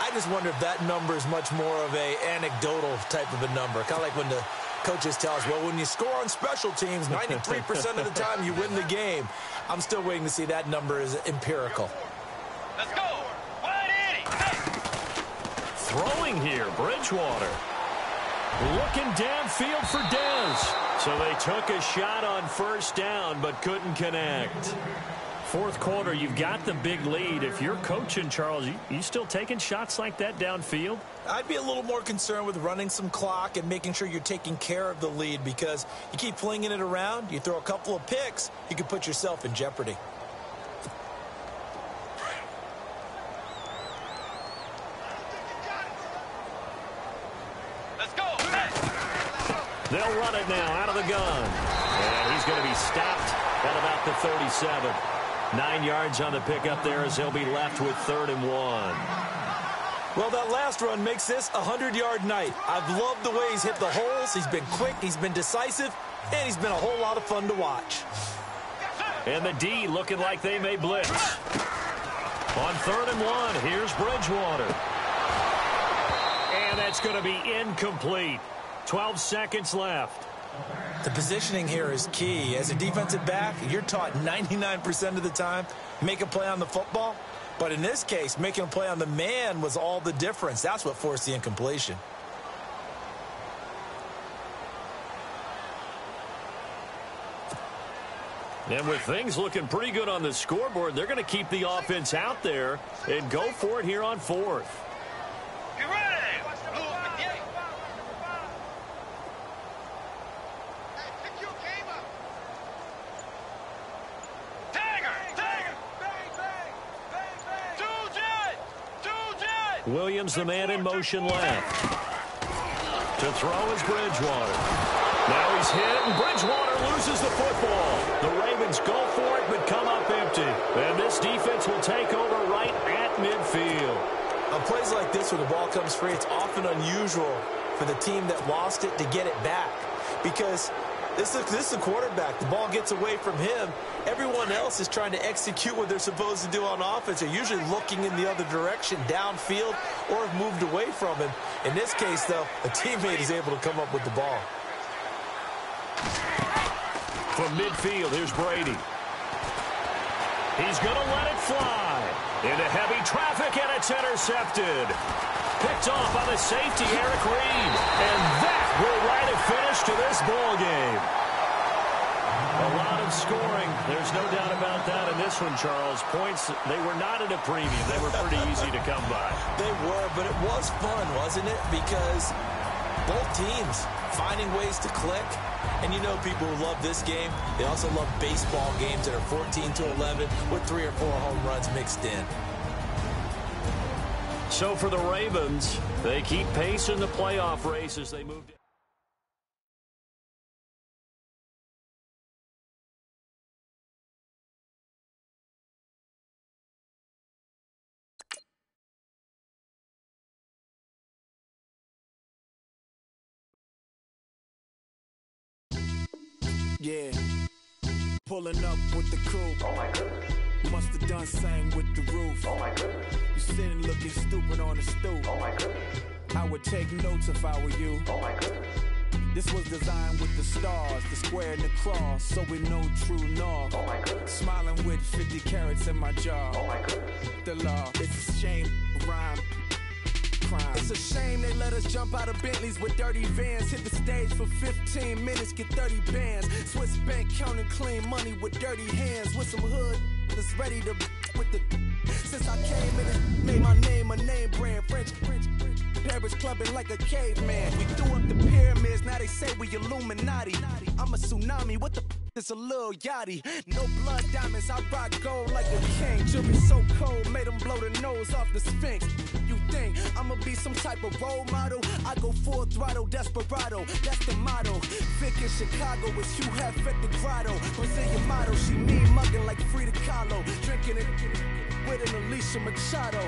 I just wonder if that number is much more of a anecdotal type of a number. Kind of like when the coaches tell us, well, when you score on special teams, 93% of the time you win the game. I'm still waiting to see that number is empirical.
Let's go. 180.
Throwing here, Bridgewater. Looking downfield for Dez. So they took a shot on first down, but couldn't connect. Fourth quarter, you've got the big lead. If you're coaching, Charles, you still taking shots like that downfield?
I'd be a little more concerned with running some clock and making sure you're taking care of the lead, because you keep flinging it around, you throw a couple of picks, you can put yourself in jeopardy.
Let's go.
They'll run it now out of the gun. And he's going to be stopped at about the 37. 9 yards on the pickup there as he'll be left with 3rd and 1.
Well, that last run makes this a 100-yard night. I've loved the way he's hit the holes. He's been quick, he's been decisive, and he's been a whole lot of fun to watch.
And the D looking like they may blitz. On 3rd and 1, here's Bridgewater. And that's going to be incomplete. 12 seconds left.
The positioning here is key. As a defensive back, you're taught 99% of the time, make a play on the football. But in this case, making a play on the man was all the difference. That's what forced the incompletion.
And with things looking pretty good on the scoreboard, they're going to keep the offense out there and go for it here on fourth.
Get ready! Blue 58. Hey, pick your game up. Tiger! Tiger! Bang, bang! Bang, bang! Two jet!
Williams, the man in motion left. To throw is Bridgewater. Now he's hit, and Bridgewater loses the football. The Ravens go for it, but come up empty. And this defense will take over right at midfield.
On plays like this where the ball comes free, it's often unusual for the team that lost it to get it back. Because this is the quarterback. The ball gets away from him. Everyone else is trying to execute what they're supposed to do on offense. They're usually looking in the other direction, downfield, or have moved away from him. In this case, though, a teammate is able to come up with the ball.
From midfield, here's Brady. He's going to let it fly. Into heavy traffic, and it's intercepted. Picked off by the safety, Eric Reed. And that will write a finish to this ball game. A lot of scoring. There's no doubt about that in this one, Charles. Points, they were not at a premium. They were pretty easy to come by.
They were, but it was fun, wasn't it? Because both teams finding ways to click. And you know people who love this game, they also love baseball games that are 14-11 with 3 or 4 home runs mixed in.
So for the Ravens, they keep pace in the playoff race as they move.
Yeah, pulling up with the coupe.
Oh my goodness.
Must have done same with the roof.
Oh my goodness.
You sitting looking stupid on the stoop.
Oh my goodness.
I would take notes if I were you.
Oh my goodness.
This was designed with the stars, the square and the cross, so we know true north.
Oh my goodness.
Smiling with 50 carats in my jaw.
Oh my goodness.
The law, it's a shame, rhyme. Crime. It's a shame they let us jump out of Bentleys with dirty vans. Hit the stage for 15 minutes, get 30 bands. Swiss bank counting clean money with dirty hands. With some hood that's ready to with the. Since I came in and made my name a name brand. French. Paris clubbing like a caveman. We threw up the pyramids, now they say we Illuminati. I'm a tsunami, what the it's a little yachty. No blood diamonds, I rock gold like a king. Jewelry so cold, made them blow the nose off the Sphinx. You think I'ma be some type of role model? I go full throttle, desperado, that's the motto. Vic in Chicago is Hugh Hef at the grotto. Brazilian model, she mean mugging like Frida Kahlo. Drinking it with an Alicia Machado.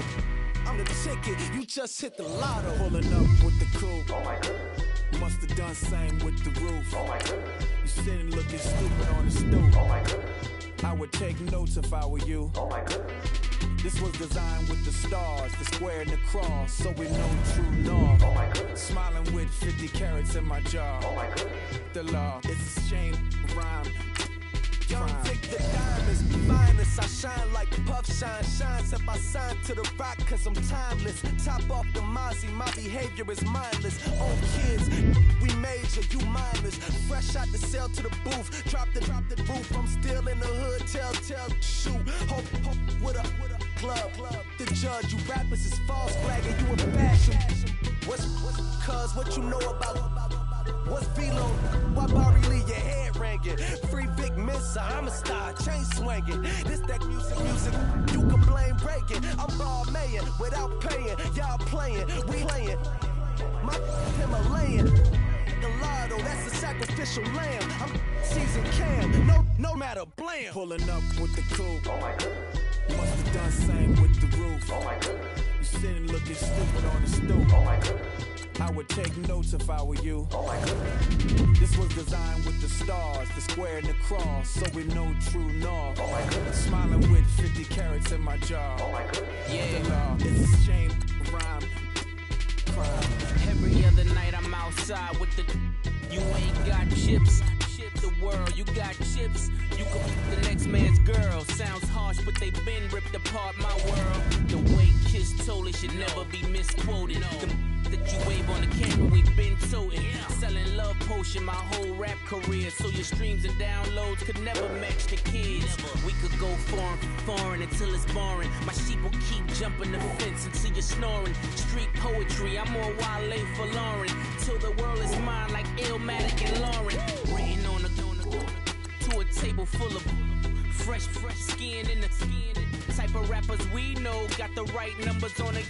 I'm the ticket, you just hit the lotto. Pulling up with the coupe.
Oh my goodness.
Must have done same with the roof.
Oh my goodness.
You sitting looking stupid on the stoop.
Oh my goodness.
I would take notes if I were you.
Oh my goodness.
This was designed with the stars, the square and the cross, so we know true north.
Oh my goodness.
Smiling with 50 carats in my jaw.
Oh my goodness.
The law, it's a shame, rhyme.
Young Vic the diamonds, finest. I shine like Puff Shine shines. If I sign to the rock, cause I'm timeless. Top off the Mozzie, my behavior is mindless. On kids, we major, you mindless. Fresh out the cell to the booth. Drop the roof, I'm still in the hood. Tell, shoot. Hope with a club. The judge, you rappers is false flagging, you a fashion. What's cuz, what you know about? What's Velo? Why Barry Lee, your head ringing? Free Vic Mensa, I'm a star, chain swinging. This that music, you can blame breaking. I'm ball mayin' without paying. Y'all playing, we playing. My Himalayan. The lotto, that's a sacrificial lamb. I'm season cam, no matter, blam.
Pulling up with the coupe.
Oh my goodness.
Must have done same with the roof.
Oh my goodness.
You sitting looking stupid on the stoop.
Oh my goodness.
I would take notes if I were you.
Oh my goodness.
This was designed with the stars, the square and the cross, so we know true north.
Oh my goodness.
Smiling with 50 carats in my jaw.
Oh my goodness.
The law, it's a shame, rhyme, crime.
Every other night I'm outside with the You ain't got chips. The world, you got chips. You can f the next man's girl. Sounds harsh, but they been ripped apart my world. The way Kiss told it should never be misquoted. The that you wave on the camera, we've been toting. Selling love potion my whole rap career. So your streams and downloads could never match the kids. We could go foreign until it's boring. My sheep will keep jumping the fence until you're snoring. Street poetry, I'm more Wale for Lauren. Till the world is mine like Illmatic and Lauren. Written on to a table full of fresh skin in the type of rappers we know. Got the right numbers on it.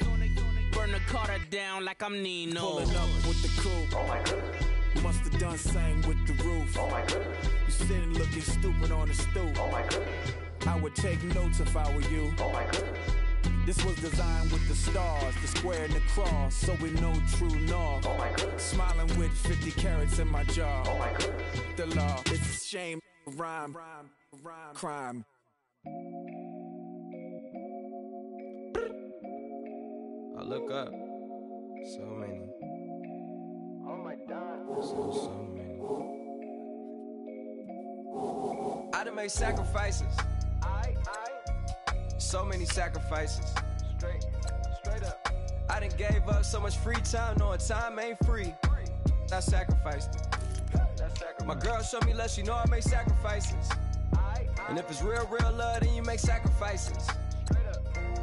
Burn the Carter down like I'm Nino.
Pulling up with the coupe.
Oh my goodness.
Must have done sang with the roof.
Oh my goodness.
You sitting looking stupid on the stoop.
Oh my goodness.
I would take notes if I were you.
Oh my goodness.
This was designed with the stars, the square and the cross, so we know true north.
Oh my goodness.
Smiling with 50 carats in my jaw.
Oh my goodness.
The law, it's a shame, rhyme, crime.
I look up, so many.
Oh my God.
So many. I done made sacrifices. So many sacrifices.
Straight up.
I done gave up so much free time, knowing time ain't free. I sacrificed it. My girl showed me love, she know I make sacrifices. And if it's real love, then you make sacrifices.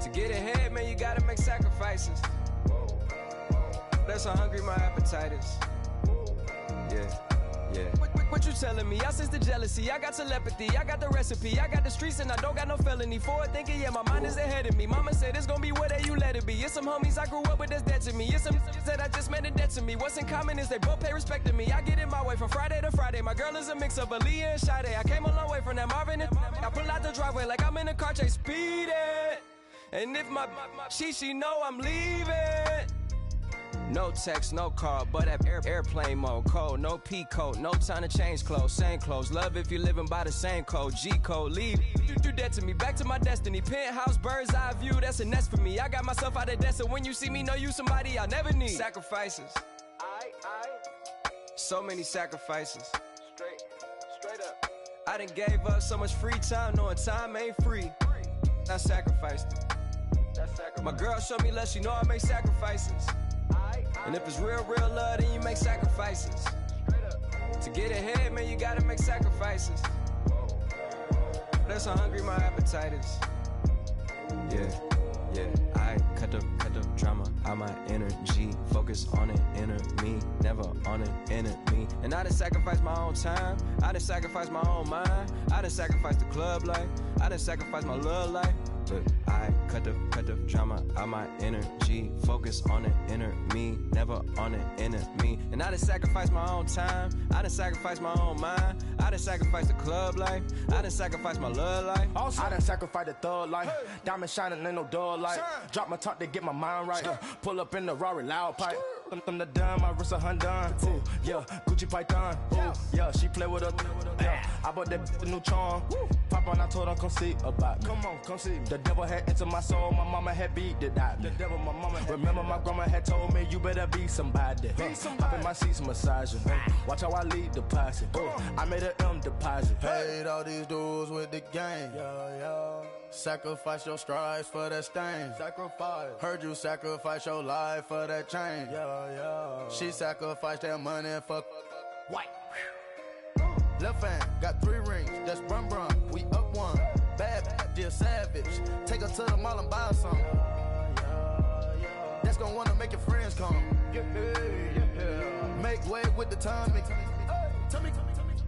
To get ahead, man, you gotta make sacrifices. That's how hungry my appetite is. Yeah. What you telling me? I sense the jealousy, I got telepathy, I got the recipe, I got the streets and I don't got no felony. Forward thinking, yeah, my mind is ahead of me. Mama said it's gonna be whatever you let it be. It's some homies I grew up with that's dead to me. It's some that I just made a debt to me. What's in common is they both pay respect to me. I get in my way from Friday to Friday. My girl is a mix of Aaliyah and Sade. I came a long way from that Marvin and I pull out the driveway like I'm in a car chase speeding. And if my she know I'm leaving. No text, no call, but at airplane mode. Cold, no P code, no time to change clothes. Same clothes, love if you're living by the same code. G code, leave. You do that to me, back to my destiny. Penthouse, bird's eye view, that's a nest for me. I got myself out of debt, so when you see me, know you somebody I'll never need. Sacrifices. So many sacrifices.
Straight up.
I done gave up so much free time, knowing time ain't free. I sacrificed it. My girl showed me love, she know I make sacrifices. And if it's real love, then you make sacrifices. To get ahead, man, you gotta make sacrifices. That's how hungry my appetite is. Yeah. I cut the drama out my energy. Focus on an inner me, never on an enemy. And I done sacrificed my own time. I done sacrificed my own mind. I done sacrificed the club life. I done sacrificed my love life. But I cut the drama out my energy. Focus on an inner me, never on an enemy. And I done sacrificed my own time. I done sacrificed my own mind. I done sacrificed the club life. I done sacrificed my love life.
I done sacrificed the thug life. Diamond shining, ain't no dull light. Drop my top to get my mind right. Pull up in the Rari loud pipe. Them the dime, my wrist a Hyundai. Ooh, yeah, Gucci Python. Ooh, yeah, she play with her. Yeah, I bought that new charm. Pop on, I told her come see about me. Come on, come see me. The devil had entered my soul, my mama had beat the die. The devil, my mama had remember my grandma had told me you better be somebody. Hop in my seats, massaging. Watch how I lead the posse. I made an M deposit. Paid all these dudes with the game. Yeah. Sacrifice your strides for that stain. Sacrifice. Heard you sacrifice your life for that change. Yeah. She sacrificed that money for white. Left hand got 3 rings. That's brum. We up one. Bad, dear savage. Take her to the mall and buy some. That's gonna wanna make your friends come. Yeah. Make way with the timing. Tell me.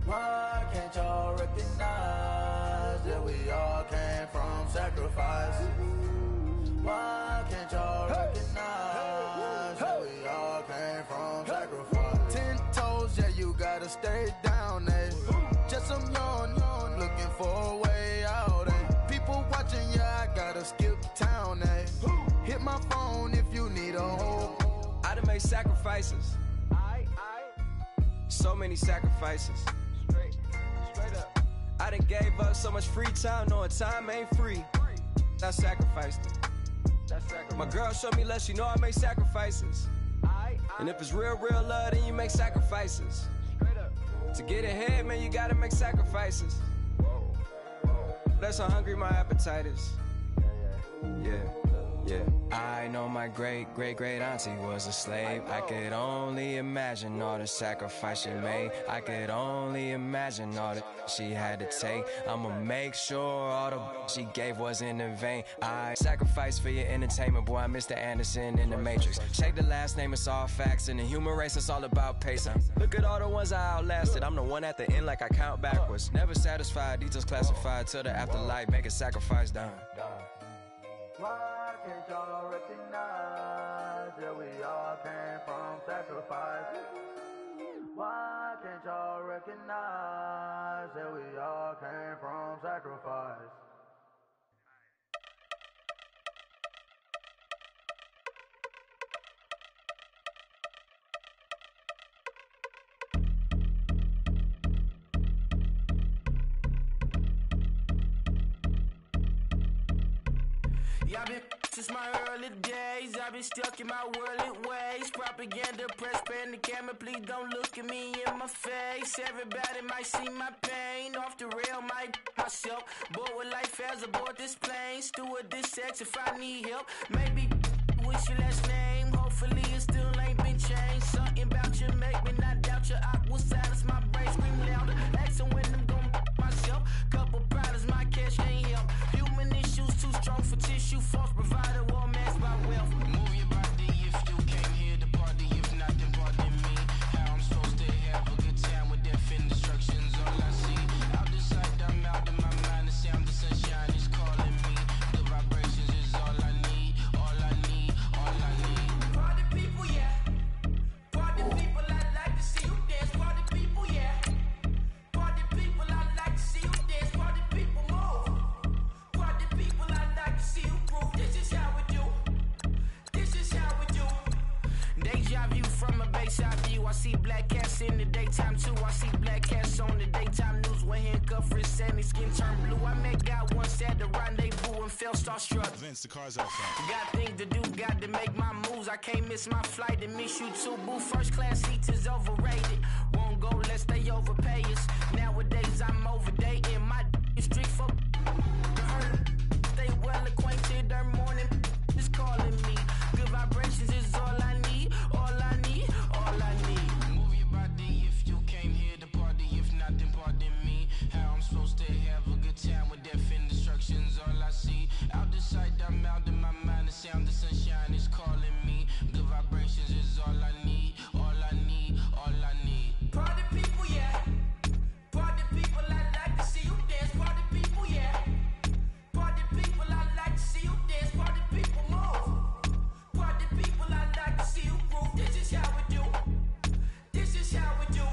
Why can't y'all recognize that we all came from sacrifice? Why can't y'all recognize that we all came from sacrifice? 10 toes, yeah, you gotta stay down there. Just some yawn, looking for a way out. People watching, yeah, I gotta skip town. Hit my phone if you need a hold.
I done made sacrifices. So many sacrifices.
Straight up.
I done gave up so much free time, knowing time ain't free. I sacrificed it. My girl showed me love, she know I make sacrifices. And if it's real love, then you make sacrifices. To get ahead, man, you gotta make sacrifices. That's how hungry my appetite is. Yeah. I know my great auntie was a slave. I could only imagine all the sacrifice she made. I could only imagine all that she had to take. I'ma make sure all the she gave wasn't in vain. I sacrifice for your entertainment, boy. I'm Mr. Anderson in the Matrix. Shake the last name, it's all facts. In the human race, it's all about pacing. Look at all the ones I outlasted. I'm the one at the end, like I count backwards. Never satisfied, details classified till the afterlife. Make a sacrifice down.
Why can't y'all recognize that we all came from sacrifice? Why can't y'all recognize that we all came from sacrifice?
Y'all been since my early days, I've been stuck in my worldly ways. Propaganda, press, pan the camera, please don't look at me in my face. Everybody might see my pain, off the rail, might myself. Bored with life as aboard this plane. Steward this sex if I need help. Maybe what's your last name? Hopefully it still ain't been changed. Something about you make me not doubt you. I will silence my brain, scream louder. Asking when I'm gon' myself. Couple problems, my cash ain't help. Human issues too strong for tissue. False provider, war masked by wealth. Move your body if you came here to party. If not, then pardon me. How I'm supposed to have a good time with death and destruction's all I see. Out the sight, I'm out of my mind. The sound of sunshine is calling me. The vibrations is all I need. All I need, all I need. Party people, yeah. Party people, I like to see you dance. Party people, yeah. Party people, I like to see you dance. Party people, move. Party people, I like to see you groove. This is how we do. This is how we do. Deja view from a bayside view. I see black cats in the daytime too. I see black cats on the daytime news when handcuffed wrists and his skin turned blue. I met God once at the rendezvous and felt starstruck.
Vince, the car's out front.
Got things to do, got to make my moves. I can't miss my flight and miss you too, boo. First class seats is overrated. Won't go lest they overpay us. Nowadays I'm overdating. My street for stay well acquainted. Their morning is calling me. Good vibrations is all I need. All I need, all I need. Move your body if you came here to party. If not, then pardon me. How I'm supposed to have a good time with death and destruction's all I see. Out the sight, I'm out of my mind. The sound of sunshine is calling me. Good vibrations is all I need. All I need, all I need. Party people, yeah. Party people, I like to see you dance. Party people, yeah. Party people, I like to see you dance. Party people, move. Party people, I like to see you groove. This is how we do. This is how we do.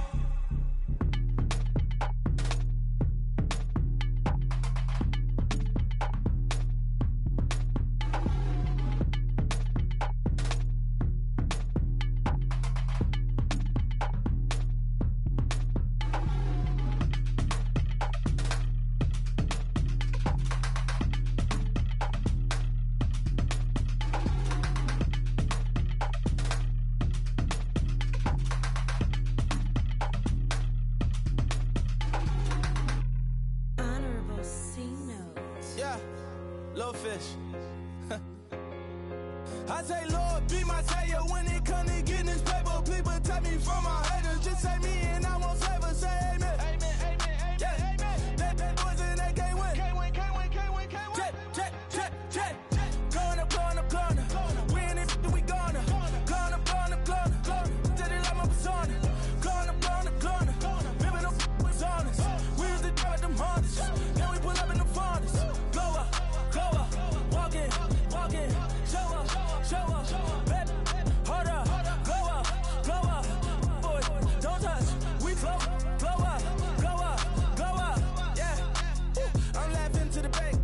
Honorable C notes.
Yeah, little fish. I say, Lord, be my savior when it come to getting this paper. Please protect me from my haters. Just say me and I won't save us. Say amen. Amen, amen, amen, yeah. Amen. That boys and they can't win. Can't win, can't win, can't win, can't win. Jet. Going up. Win it, we gonna. Going up. Did it like my persona. Going up. Ripping up was honest. We used to drive at them Hondas. Then we pull up in the Fondas. Glow up. Walking. Show up. Baby, hold up. Glow up. Boy, don't touch. We flow. Glow up. Yeah. I'm laughing to the bank.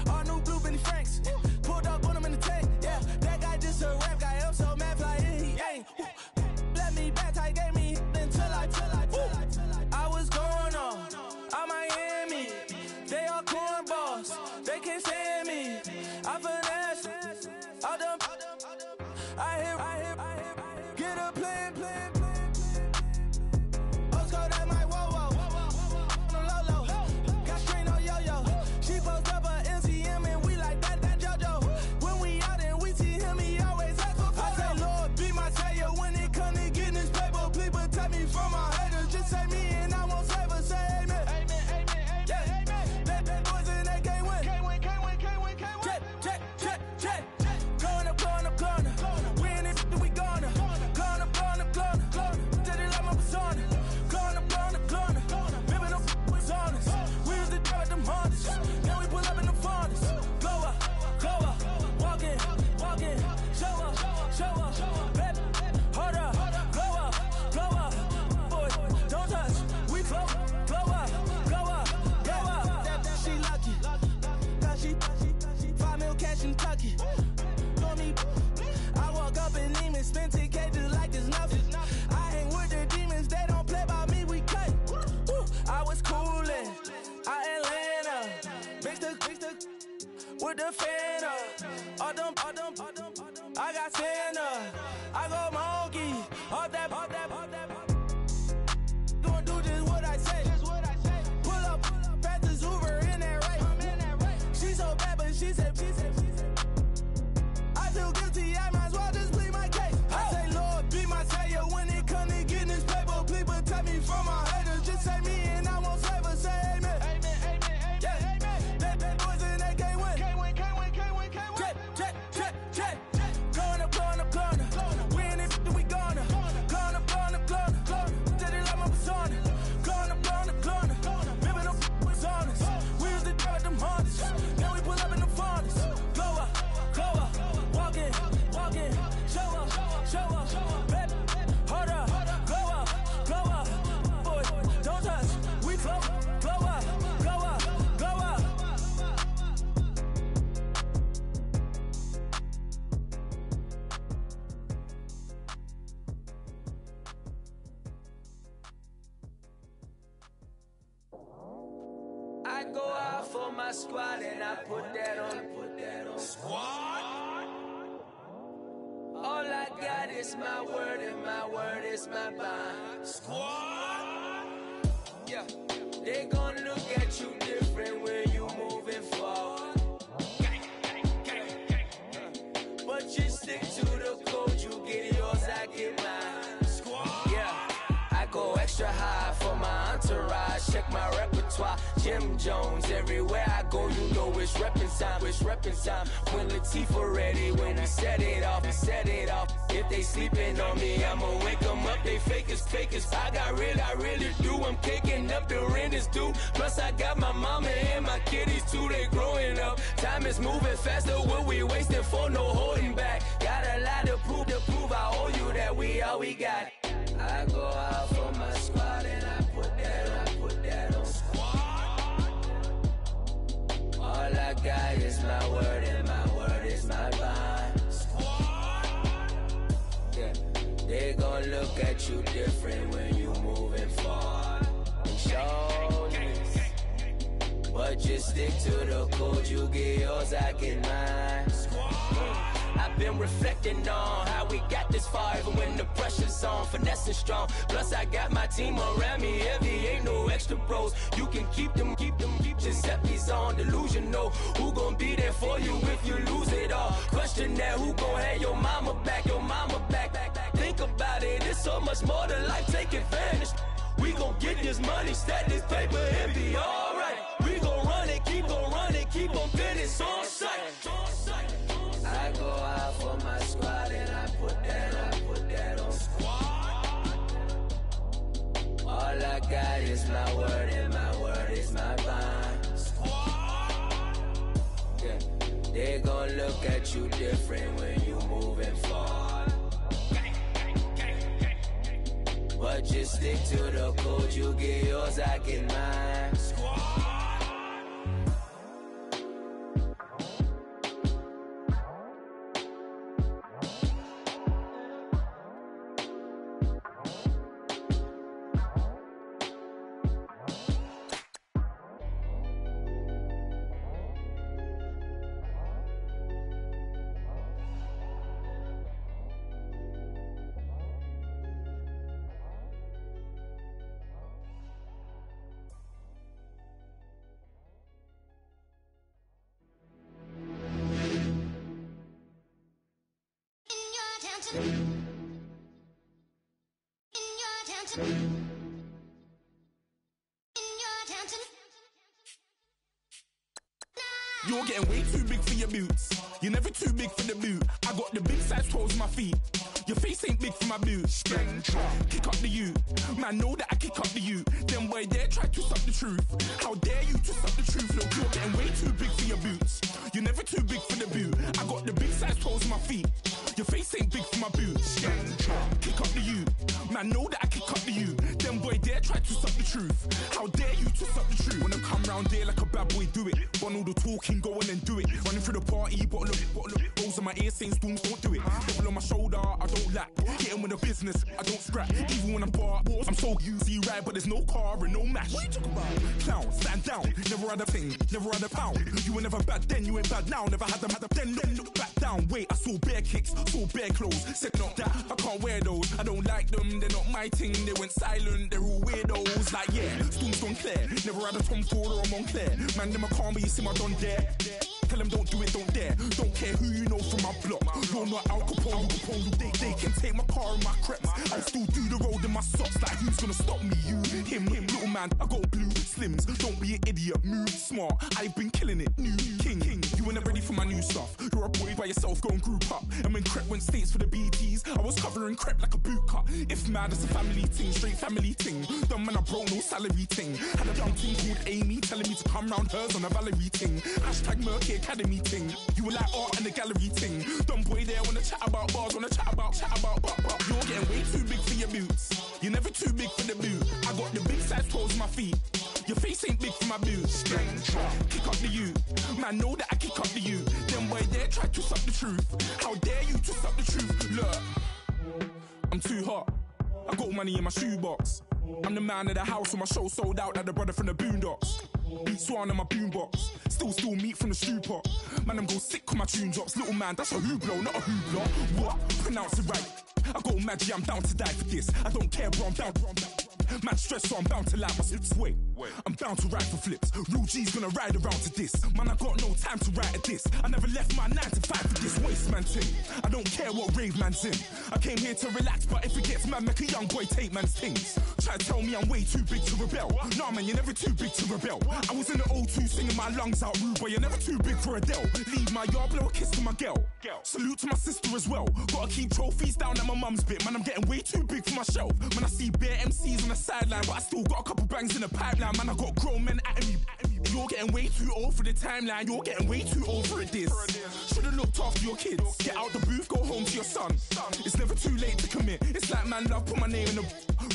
All new blue Benny Franks. Pulled up on him in the tank. Yeah, that guy just a rap guy. I'm so mad fly in. He ain't. Let me back. I gave me until I. I was going on. I'm Miami. They all cornballs. They can't stand me. I finesse. I done. I hit. Get a plan. Let's go, that might walk. a fan of. All them, I got Santa. I go monkey. All that. Gonna do just what I say. Pull up, pass the Uber in that race. She so bad, but she said. I feel guilty, I might as well just plead my case. I say, Lord, be my savior when it comes to getting this paper. Please protect me from my haters. Just say me and I won't save her. Say amen. Yeah. Bad boys and they can't win. Check. Gonna. Win it, we gonna. Gonna. Did it like my persona. Gonna. Remember them was honest. We used to drive them hardest. Now we pull up in the furnace. Glow up. Walking. Show up. Baby, hold up. Glow up. Boy, don't touch. We glow up.
I go out for my squad and I put that on. Squad? All I got is my word and my word is my bond. Squad? Yeah. They gon' look at you different when you moving forward. But you stick to the code, you get yours, I get mine. Squad? Yeah. I go extra high for my entourage. Check my repertoire. Jim Jones, everywhere I go, you know it's reppin' time. When Latifah ready, when we set it off. If they sleeping on me, I'ma wake them up. They fakers. I really do. I'm kicking up the rent is due. Plus I got my mama and my kiddies too. They growing up. Time is moving faster. What we wasting for? No holding back. Got a lot to prove. I owe you that we all we got. I go out for my squad and I put that on. All I got is my word and my word is my bond. Yeah, they gon' look at you different when you moving forward. But just stick to the code, you get yours, I get mine. I've been reflecting on how we got this far, even when the pressure's on, finessing strong. Plus I got my team around me heavy, ain't no extra bros. You can keep them. Giuseppe's on delusional. Who gon' be there for you if you lose it all? Question that, who gon' have your mama back? Think about it, it's so much more to life, take advantage. We gon' get this money, stack this paper and be alright. We gon' run it, keep on finish on sight. I go out for my squad and I put that on. All I got is my word and my word is my bond. Yeah, they gon' look at you different when you moving forward. But just stick to the code, you get yours, I get mine.
You're getting way too big for your boots. You're never too big for the boot. I got the big size toes on my feet. Your face ain't big for my boots. Kick up the you. Man, know that I kick up the you. Them boy there try to suck the truth. How dare you to suck the truth? Look, you're getting way too big for your boots. You're never too big for the boot. I got the big size toes on my feet. Your face ain't big for my boots. Kick up the you. Man, know that I kick up the you. Them Them boy dare try to suck the truth. How dare you to suck the truth? Wanna come round there like a bad boy, do it. Want all the talking, go on and do it. Running through the party, bottle up. Rolls on my ear saying storms, don't do it. Devil on my shoulder, I don't lack. Getting with the business, I don't scrap. Even when I'm bar, I'm so easy right, but there's no car and no match. What you talking about? Clown, stand down. Never had a thing, never had a pound. You were never bad then, you ain't bad now. Never had them, then look back down. Wait, I saw bare kicks, saw bare clothes. Said not that, I can't wear those. I don't like them, they're not my thing. They went silent, they're all weirdos. Like yeah, storms gone clear. Never had a Tom Ford or a Montclair. Man, them I can't be, you see my done there. Tell them don't do it, don't dare. Don't care who you know from my block. You're not Al Capone, they can take my car and my creps. I still do the road in my socks. Like who's gonna stop me? You, him, little man. I got blue slims. Don't be an idiot, move smart. I've been killing it, new king. You were never ready for my new stuff. You're a boy by yourself, go and group up. And when Crep went states for the BTs, I was covering Crep like a boot cut. If mad, it's a family ting, straight family ting. Dumb man, I broke no salary ting. Had a young ting called Amy telling me to come round hers on a Valerie ting. Hashtag Murky Academy ting. You were like art and the gallery ting. Dumb boy there wanna chat about bars, wanna chat about. You're getting way too big for your boots. You're never too big for the boot. I got the big size toes on my feet. Your face ain't big for my boots. Kick up the you. Man, know that I kick up the you. Them boy there try to suck the truth. How dare you to suck the truth? Look, I'm too hot. I got money in my shoebox. I'm the man of the house, and my show sold out like the brother from the Boondocks. Beat Swan on my boombox. Still meat from the stew pot. Man, I'm go sick when my tune drops. Little man, that's a hooplo, not a hoopla. What? Pronounce it right. I go Maggie, I'm down to die for this. I don't care, bro, I'm down. Man stressed, so I'm bound to lie my slips. Wait, I'm bound to ride for flips. Real G's gonna ride around to this. Man, I got no time to write at this. I never left my 9 to 5 for this waste man thing. I don't care what rave man's in. I came here to relax, but if it gets mad, make a young boy take man's things. Try to tell me I'm way too big to rebel. Nah, man, you're never too big to rebel. I was in the O2 singing my lungs out rude, but you're never too big for Adele. Leave my yard, blow a kiss to my girl. Salute to my sister as well. Gotta keep trophies down at my mum's bit. Man, I'm getting way too big for my shelf. Man, I see bare MCs on the sideline, but I still got a couple bangs in the pipeline. Man, I got grown men at me. You're getting way too old for the timeline. You're getting way too old for a diss. Should've looked after your kids. Get out the booth, go home to your son. It's never too late to commit. It's like man love, put my name in a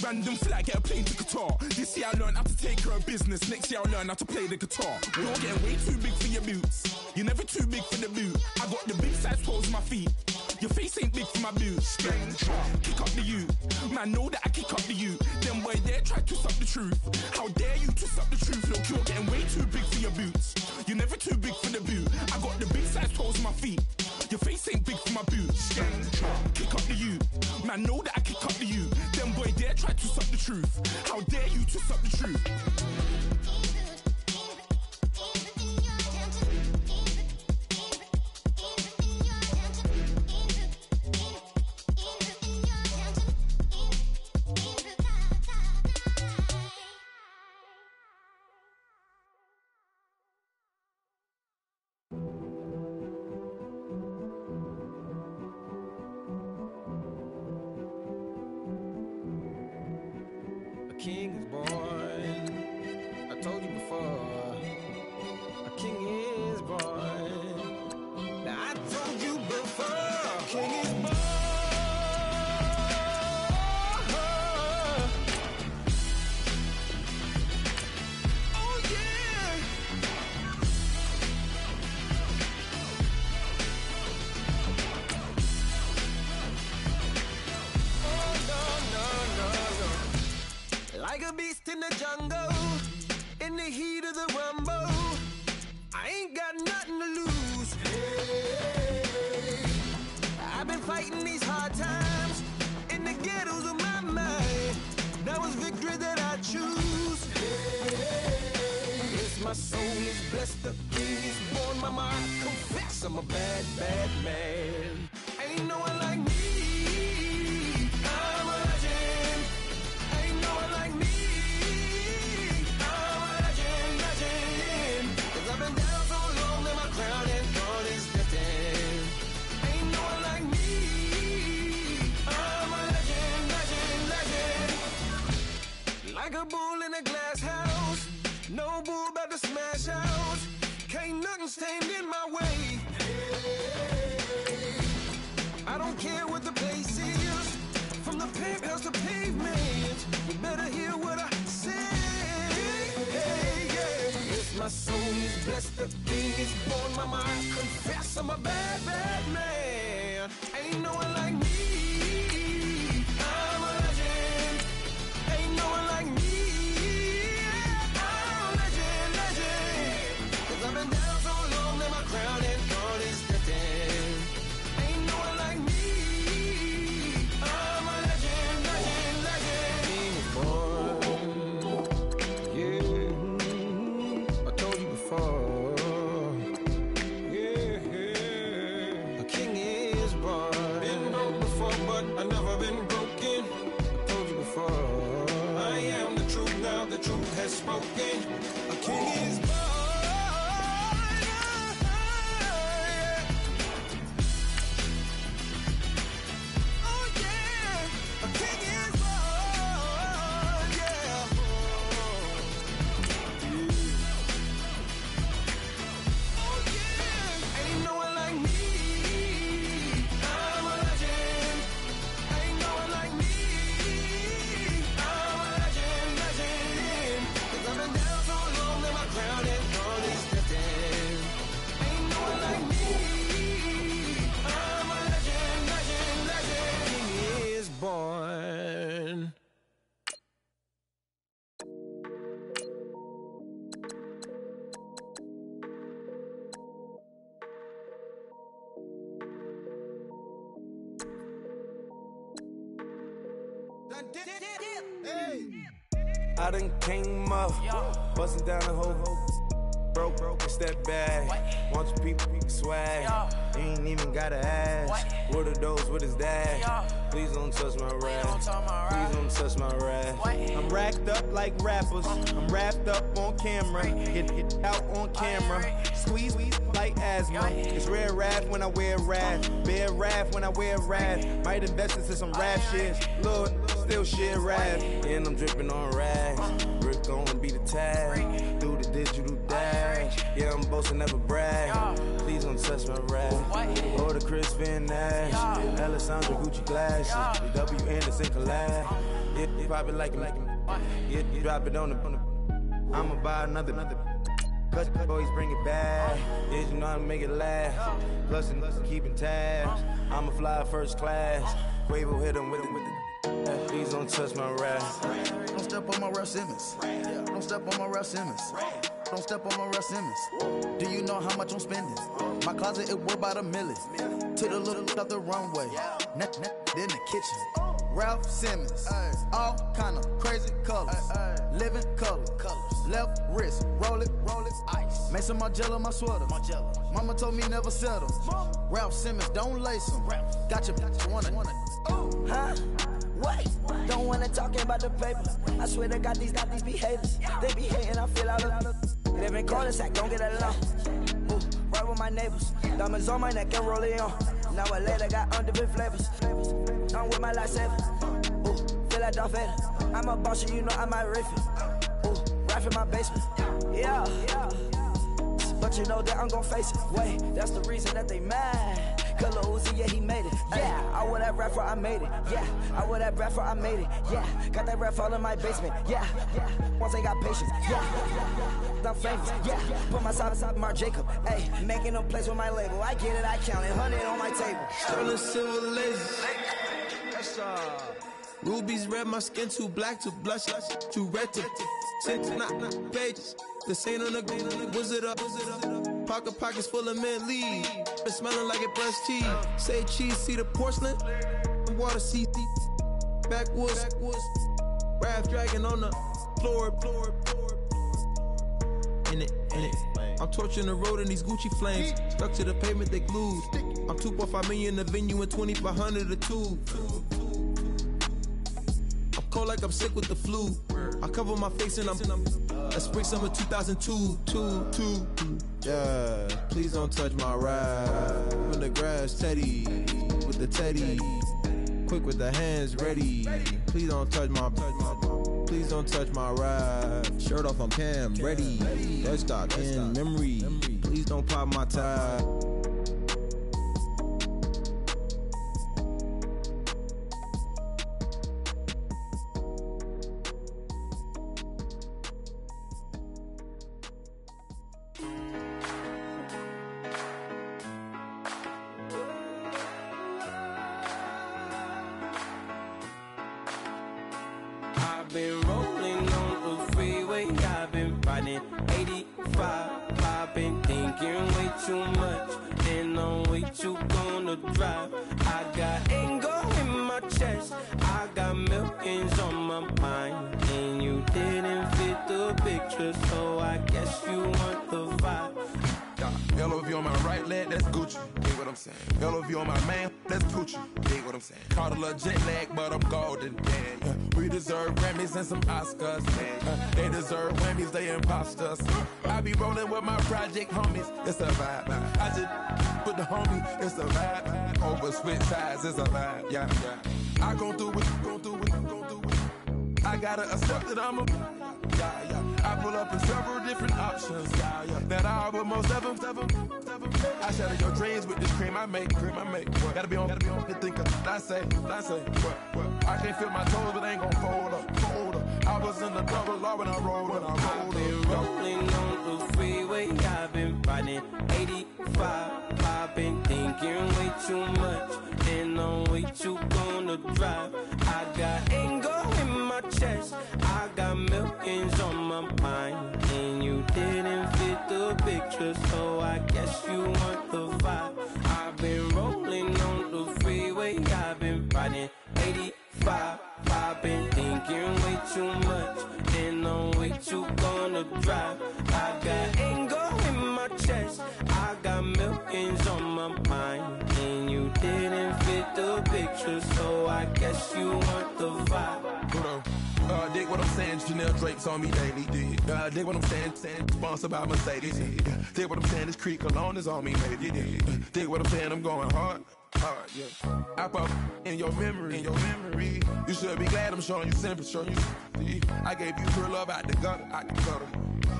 random flight, get a plane to Qatar. This year I learned how to take care of business. Next year I'll learn how to play the guitar. You're getting way too big for your boots. You're never too big for the boot. I got the big size toes on my feet. Your face ain't big for my boots. Kick up the you. Man, know that I kick up the you. Them boy there try to suck the truth. How dare you to suck the truth? Look, you're getting way too big for your boots. You're never too big for the boot. I got the big size toes on my feet. Your face ain't big for my boots. Kick up the you. Man, know that I kick up the you. Them boy there try to suck the truth. How dare you to suck the truth?
King is born. I told you before. A king is born. Now I told you before. A king is born. Oh yeah. Like a beast in the jungle, in the heat of the rumble, I ain't got nothing to lose. Hey, I've been fighting these hard times in the ghettos of my mind. Now it's victory that I choose. Hey, yes, my soul is blessed, the king is born. Mama, I confess I'm a bad, bad man. Ain't no one like me. I'm a legend. Ain't no one like me. I'm a legend, legend. 'Cause I've been down so long that my crown and throne is destined. Ain't no one like me. I'm a legend, legend, legend. Like a bull in a glass house. No bull about to smash out. Can't nothing stand in my way. I don't care what the place is. From the penthouse to pavement, you better hear
tunes. Blessed to be born, mama, I confess I'm a bad, bad man. Ain't no one like me. I'm a legend. Ain't no one like me. I'm a legend, legend. 'Cause I've been down so long that my crown and God is threatened. Ain't no one like me. I'm a legend, legend, legend. Born, yeah. I told you before. Yeah, a king is born. Been broke before, but I've never been broken. I told you before. I am the truth now. The truth has spoken. A king is born.
I done came up, bustin' down the whole broke, it's that bad. Want you people swag, ain't even gotta ask. What are those, what is that? Please don't touch my rap, please don't touch my rap. I'm racked up like rappers, I'm wrapped up on camera, hit out on camera, squeeze like asthma. It's rare rap when I wear rap, bare rap when I wear rap. Might invest into some rap shit, look, still shit rap. And I'm dripping on rags, Rick gonna be the tag, through the digital dash. Yeah, I'm boasting, never brag. Please don't touch my rap. Or the Chris Van Nash, Alessandra Gucci glasses, the W Anderson collab. Yeah, pop it like it. Yeah, drop it on the. I'ma buy another. Cause boys bring it back. Yeah, you know how to make it last. Plus, keeping tabs. I'ma fly first class. Quavo hit him with it. Please don't touch my rap.
Don't step on my Ralph Simmons. Don't step on my Ralph Simmons. Don't step on my Ralph Simmons. Do you know how much I'm spending? My closet, it worth about $1 million. To the little of the runway. In the kitchen. Ralph Simmons. All kind of crazy colors. Living color. Left wrist. Roll it. Ice. Mason Margiela, my sweater. Mama told me never settle. Ralph Simmons, don't lace him. Got your wanna.
Huh? What? Don't wanna talk about the paper. I swear to God, these be haters. They be hating, I feel out of. They been calling sack, don't get along. Ooh, right with my neighbors. Diamonds on my neck and roll it on. Now I later got different flavors. I'm with my lifesaver. Ooh, feel like Darth Vader. I'm a boss, you know I might riff it. Ooh, right in my basement. Yeah. But you know that I'm gon' face it. Wait, that's the reason that they mad. Color Uzi, yeah, he made it. Yeah, I wear that rapper, I made it. Yeah, I wear that rapper, I made it. Yeah, got that rap all in my basement. Yeah. Once I got patience. Yeah, I'm famous. Yeah, put myself inside Marc Jacob. Hey, making no place with my label. I get it, I count it. 100 on my table.
Sterling silver lasers. Rubies red, my skin too black to blush. Too red to six, not pages. This ain't on the wizard up. Pockets full of mint leaves. It's smelling like it brushed teeth. Say cheese, see the porcelain. Water, see backwoods. Raft dragging on the floor. In it. I'm torching the road in these Gucci flames. Stuck to the pavement, they glued. I'm 2.5 million in the venue and 2,500 a tube. I'm cold like I'm sick with the flu. I cover my face and I'm spring summer 2002.
Yeah, please don't touch my rap. In the grass, Teddy, with the Teddy. Quick with the hands ready. Please don't touch my rap. Shirt off on cam, ready. Dead stock in memory. Please don't pop my tie.
I've been rolling on the freeway, I've been riding 85. I've been thinking way too much, and I'm way too gonna drive. I got anger in my chest, I got millions on my mind, and you didn't fit the picture, so I guess you want the vibe.
LOV on my right leg, that's Gucci. Dig what I'm saying? LOV on my man, that's Gucci. Dig what I'm saying? Caught a little jet lag, but I'm golden. Yeah. We deserve Grammys and some Oscars. They deserve whammies, they imposters. I be rolling with my project homies, it's a vibe. I just put the homie, it's a vibe. Over switch sides, it's a vibe. Yeah. I gon' do it, gon' do it, gon' do it. I gotta accept that I'm a. I pull up in several different options. That I would most ever. I shatter your dreams with this cream I make. What? Gotta be on the thinker. I say. What? I can't feel my toes, but ain't gon' fold up. I was in the double law when I rolled.
I've been rolling on the freeway, I've been riding 85. I've been thinking way too much, and I'm way too gonna drive. I got anger in my chest, I got millions on my mind, and you didn't fit the picture, so I guess you want the vibe. I've been rolling on the freeway, I've been riding 85. I've been thinking way too much, and I'm way too gonna drive. I got anger in my chest, I got millions on my mind, and you didn't fit the picture, so I guess you want the vibe.
Dig what I'm saying, Chanel drapes on me daily. Dig what I'm saying, sponsored by Mercedes. Dig what I'm saying, this Creek Cologne is on me, baby. Dig what I'm saying, I'm going hard, yeah. I pop in your memory, You should be glad I'm showing you sympathy. I gave you pure love out the gutter,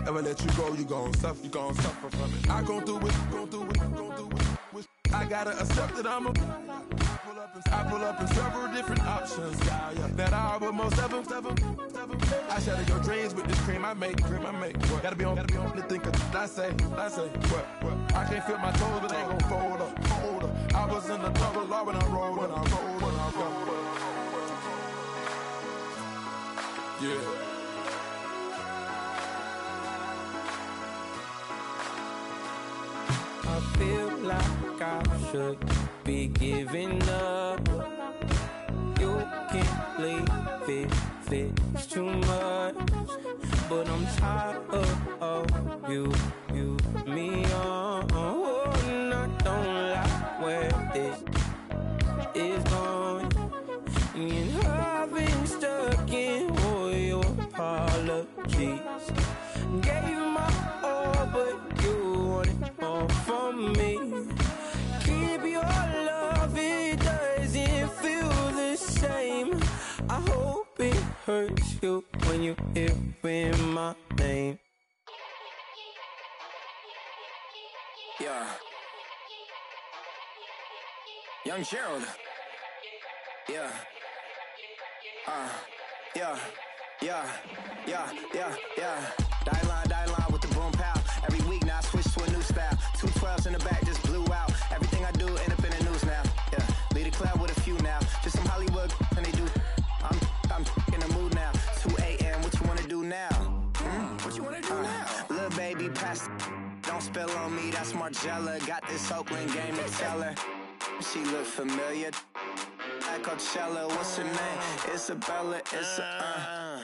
Ever let you go, you gon' suffer from it. I gon' do it. I gotta accept that I'm a. I pull up in several different options. That I would most ever. I shatter your dreams with this cream I make. What? Gotta be on the thinker. I say. What? I can't feel my toes, but ain't gon' fold up. I was in the double law when I rolled. Yeah.
I feel like I should be giving up. You can't leave it's too much. But I'm tired of you, me on. And I don't like where this is going. And I've been stuck in all your apologies. Gave my all, but you want it all from me. Keep your love, it doesn't feel the same. I hope it hurts you when you hear my name.
Yeah. Young Gerald. Yeah. Die line with the boom pow. Every week now I switch to a new style. 2 12s in the back just blew out. Everything I do end up in the news now. Yeah, lead a club with a few now. Just some Hollywood and they do. I'm in the mood now. 2 a.m. What you wanna do now? What you wanna do now? Little baby, pass. Don't spill on me. That's Margella. Got this Oakland game to tell her. She look familiar. At Coachella, what's her name? Isabella.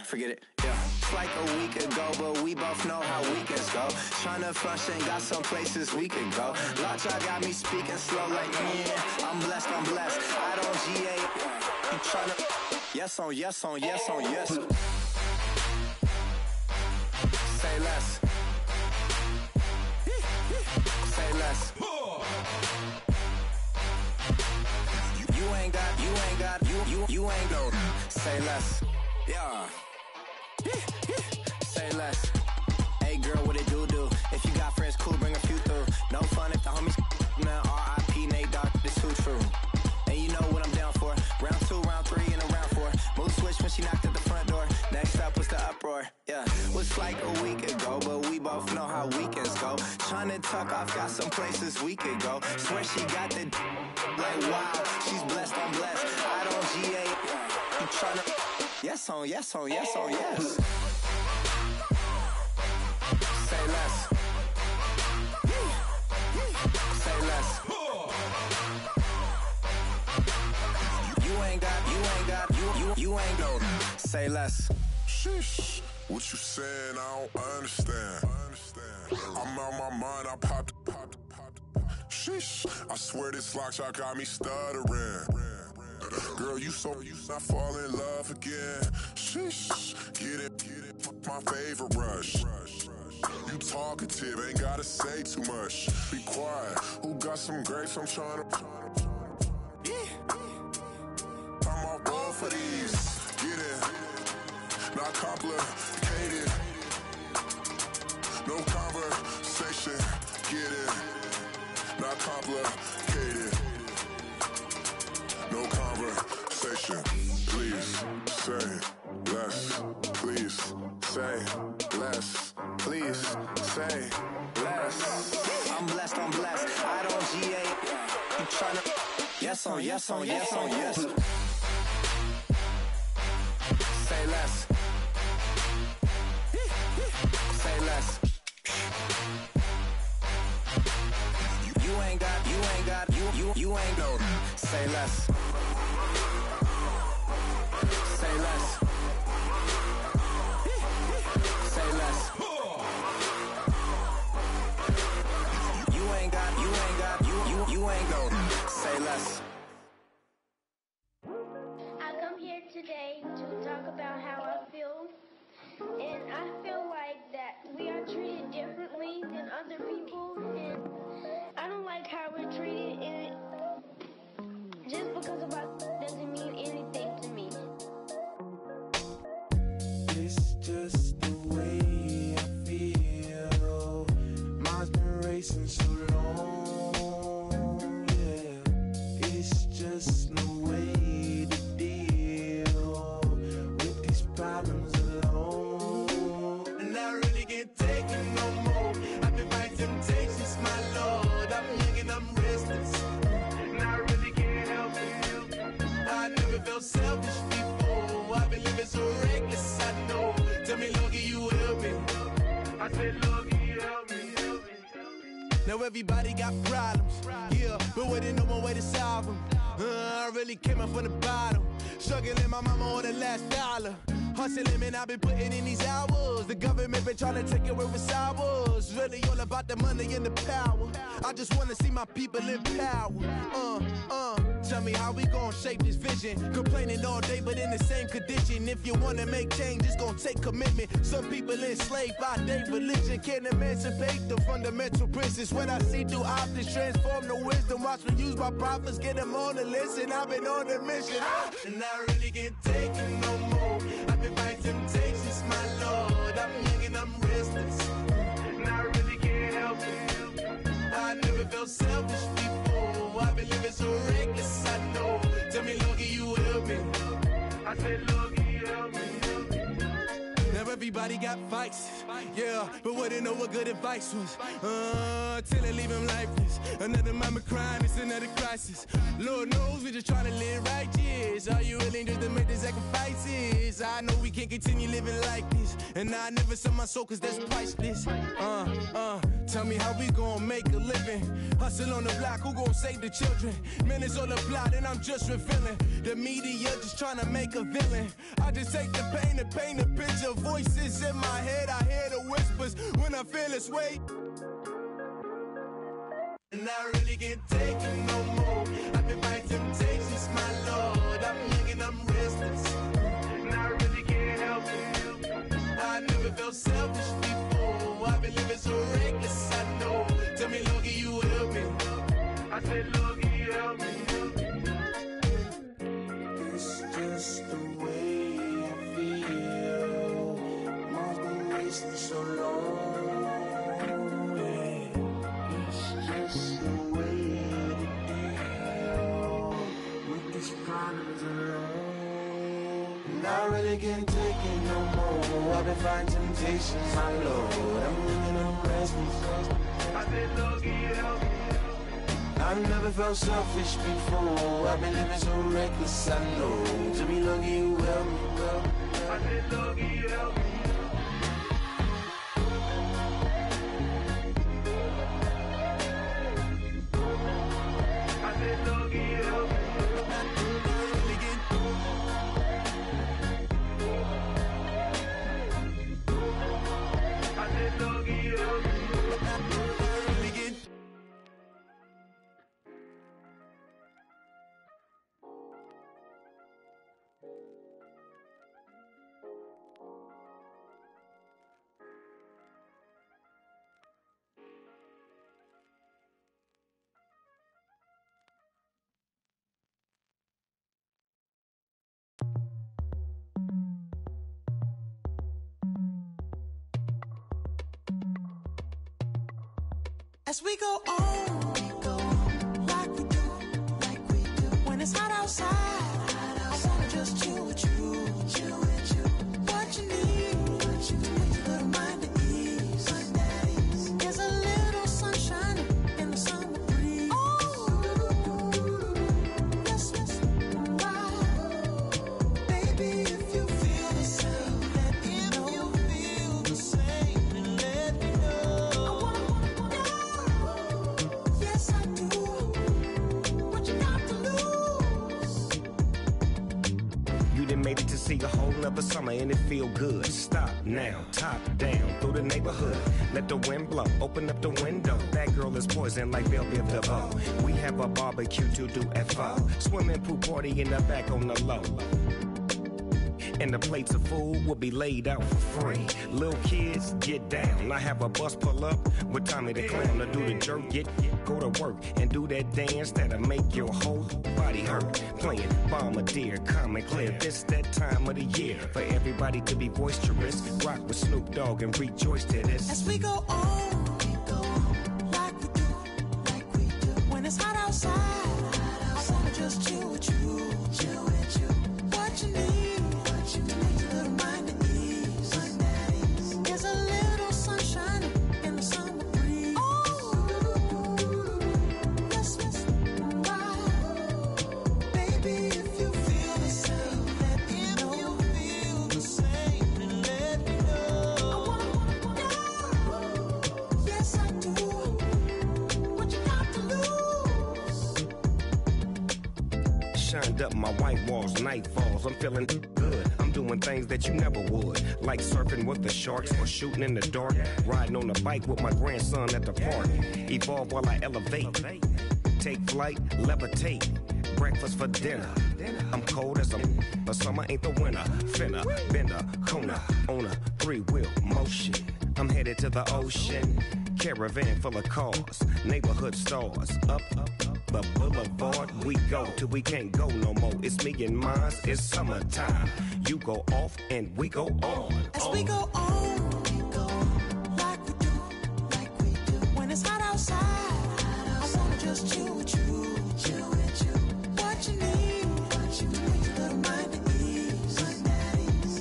Forget it. Yeah. It's like a week ago, but we both know how weekends go. Tryna function, got some places we could go. Lot y'all got me speaking slow like, yeah, I'm blessed. I don't GA. You tryna, yes on yes. Say less. Say less. You ain't go. Say less. Yeah. Say less. Hey girl, what it do? If you got friends, cool, bring a few through. No fun if the homies man. R.I.P. Nate Dogg, this too true. And you know what I'm down for. Round 2, round 3, and a round 4. Mood switch when she knocked at the front door. Next up was the uproar. Yeah, was like a week ago, but we both know how weekends go. Tryna tuck off, got some places we could go. Swear she got the like wow, she's blessed, I'm blessed. I don't GA. You tryna Yes on yes on yes on yes. Say less. Say less. You ain't go. Say less.
Sheesh. What you saying? I don't understand. I'm out my mind. I popped. Sheesh. I swear this lockshot got me stuttering. Girl, you not fall in love again. Sheesh. Get it. My favorite rush. You talkative, ain't gotta say too much. Be quiet. Who got some grapes? I'm trying to. I'm all roll for these. Get it. Not complicated. No conversation. Get it. Not complicated. No conversation. Please say less. Please say less. Please say less.
I'm blessed. I don't GA. You tryna. Yes on yes on yes on yes. Say less. Say less. You ain't got, you ain't no. Say less. Say less. Say less. You ain't got, you ain't no. Say less.
I come here today to talk about how I feel, and I feel like that we are treated differently than other people, and I don't like how we're treated, and just because of us doesn't mean anything to me.
It's just the way I feel. Mine's been racing so long, yeah. It's just no way to deal with these problems alone. And I really can't take it no more. I've been fighting temptations, my Lord. I'm young and I'm restless, and I really can't help it. I never felt selfish before. I've been living so reckless, I know. Tell me, Lord, can you help me? I said, Lord, can you help me? Now everybody got problems, yeah, but waiting no one way to solve them. I really came up from the bottom, struggling my mama on the last dollar. Hustling, man, I've been putting in these hours. The government been trying to take away what's ours. Really all about the money and the power. I just wanna see my people in power. Tell me how we gon' shape this vision. Complaining all day, but in the same condition. If you wanna make change, it's gon' take commitment. Some people enslaved by their religion can't emancipate the fundamental principles. What I see through optics transform the wisdom. Watch me use my prophets, get them on the list, and I've been on the mission. And I really can't take it no more. I've been fighting temptations, my Lord. I'm young and I'm restless, and I really can't help it. I never felt selfish before. I've been living so reckless, I know. Tell me, Lord, can you help me? I said, Lord, can you help me? Now everybody got fights, yeah, but wouldn't know what good advice was. Till they leave him lifeless. Another mama crying, it's another crisis. Lord knows we just trying to live righteous. Are you willing just to make the sacrifices? I know we can't continue living like this, and I never sell my soul cause that's priceless. Tell me how we gon' make a living. Hustle on the block, who gon' save the children? Man, it's all a plot and I'm just revealing. The media just trying to make a villain. I just take the pain and paint a picture. Voices in my head, I hear the whispers when I feel this way. And I really can't take it no more. I've been fighting temptations, my Lord. I'm young and I'm restless, and I really can't help it. I never felt selfish before. I've been living so reckless, I know. Tell me, Lord, can you help me? I said, Lord, can you help me? It's just the way I feel. Mine's been racing so long. And I really can't take it no more. I've been fighting temptations, my Lord. I'm young and I'm restless. I said, Lord, can you help me? I
I never felt selfish before. I've been living so reckless, I know. To be lucky you helped me, well. I said lucky you helped me. I said lucky you helped me. I said lucky you helped me.
As we go on, like we do, when it's hot outside, I wanna just chill with you, what you need, to make your little mind at ease, there's a little sunshine in the summer breeze, let's ride, baby, if you feel the same, let me know, if you feel the same, and let me know, yes I do, what you got to lose.
You done made it to see a whole nother summer and it feel good. Stop now, top down through the neighborhood. Let the wind blow, open up the window. That girl is poison like Belleville Devoe. We have a barbecue to do FO. Swimming pool party in the back on the low. And the plates of food will be laid out for free. Little kids, get down. I have a bus pull up with Tommy the Clown to do the jerk, go to work and do that dance that'll make your whole body hurt. Playing Bombardier, calm and clear. This that time of the year for everybody to be boisterous. Rock with Snoop Dogg and rejoice to this.
As we go on, like we do, when it's hot outside, I wanna just chill with you, what you need, to make your little mind at ease, there's a little sunshine in the summer breeze, let's ride, baby, if you feel the same, let me know, if you feel the same, and let me know, yes I do, what you got to lose.
Shined up my white walls, night falls, I'm feeling good. I'm doing things that you never would, like surfing with the sharks or shooting in the dark, riding on a bike with my grandson at the park. Evolve while I elevate, take flight, levitate, breakfast for dinner. I'm cold as but summer ain't the winter. Finna, bender, Kona, on a 3-wheel motion. I'm headed to the ocean, caravan full of cars, neighborhood stars, up the boulevard we go till we can't go no more. It's me and mine, it's summertime. You go off and we go on.
As we go on, like we do, when it's hot outside, I wanna just chill with you, what you need, to make your little mind at ease,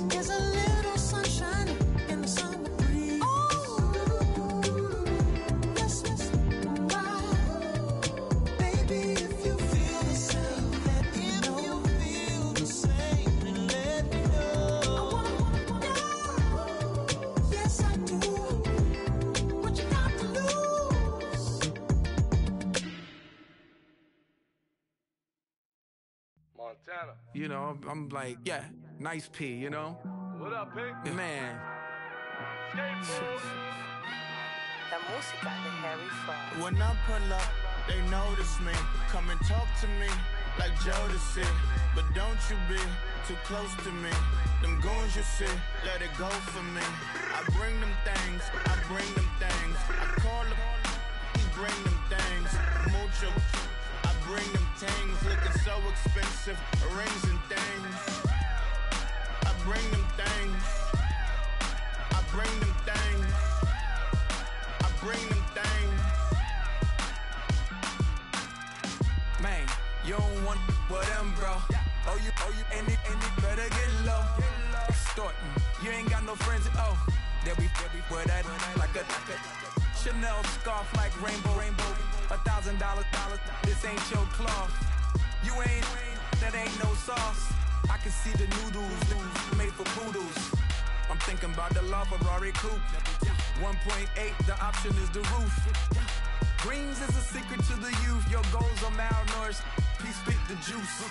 there's a little sunshine in the summer breeze, let's ride, baby, if you feel the same, let me know, if you feel the same, and let me know, yes I do, what you got to lose.
Montana.
You know, I'm like, yeah, nice P, you know?
What up, Pink?
Man.
La música de Harry Fraud.
When I pull up, they notice me. Come and talk to me like Jodeci. But don't you be too close to me. Them goons you see, let it go for me. I bring them things, I bring them things. I call them, bring them things. Mucho, I bring them things. Looking so expensive, rings and things. I bring them things. I bring them things. I bring them things.
Man, you don't want with them, bro. Oh, you, and it better get low. Extorting, you ain't got no friends, oh. They'll be with that like a Chanel scarf like rainbow. $1,000, this ain't your cloth. You ain't, that ain't no sauce. I can see the noodles made for poodles. I'm thinking about the law Ferrari coupe. 1.8, the option is the roof. Greens is a secret to the youth. Your goals are malnourished. Please spit the juice.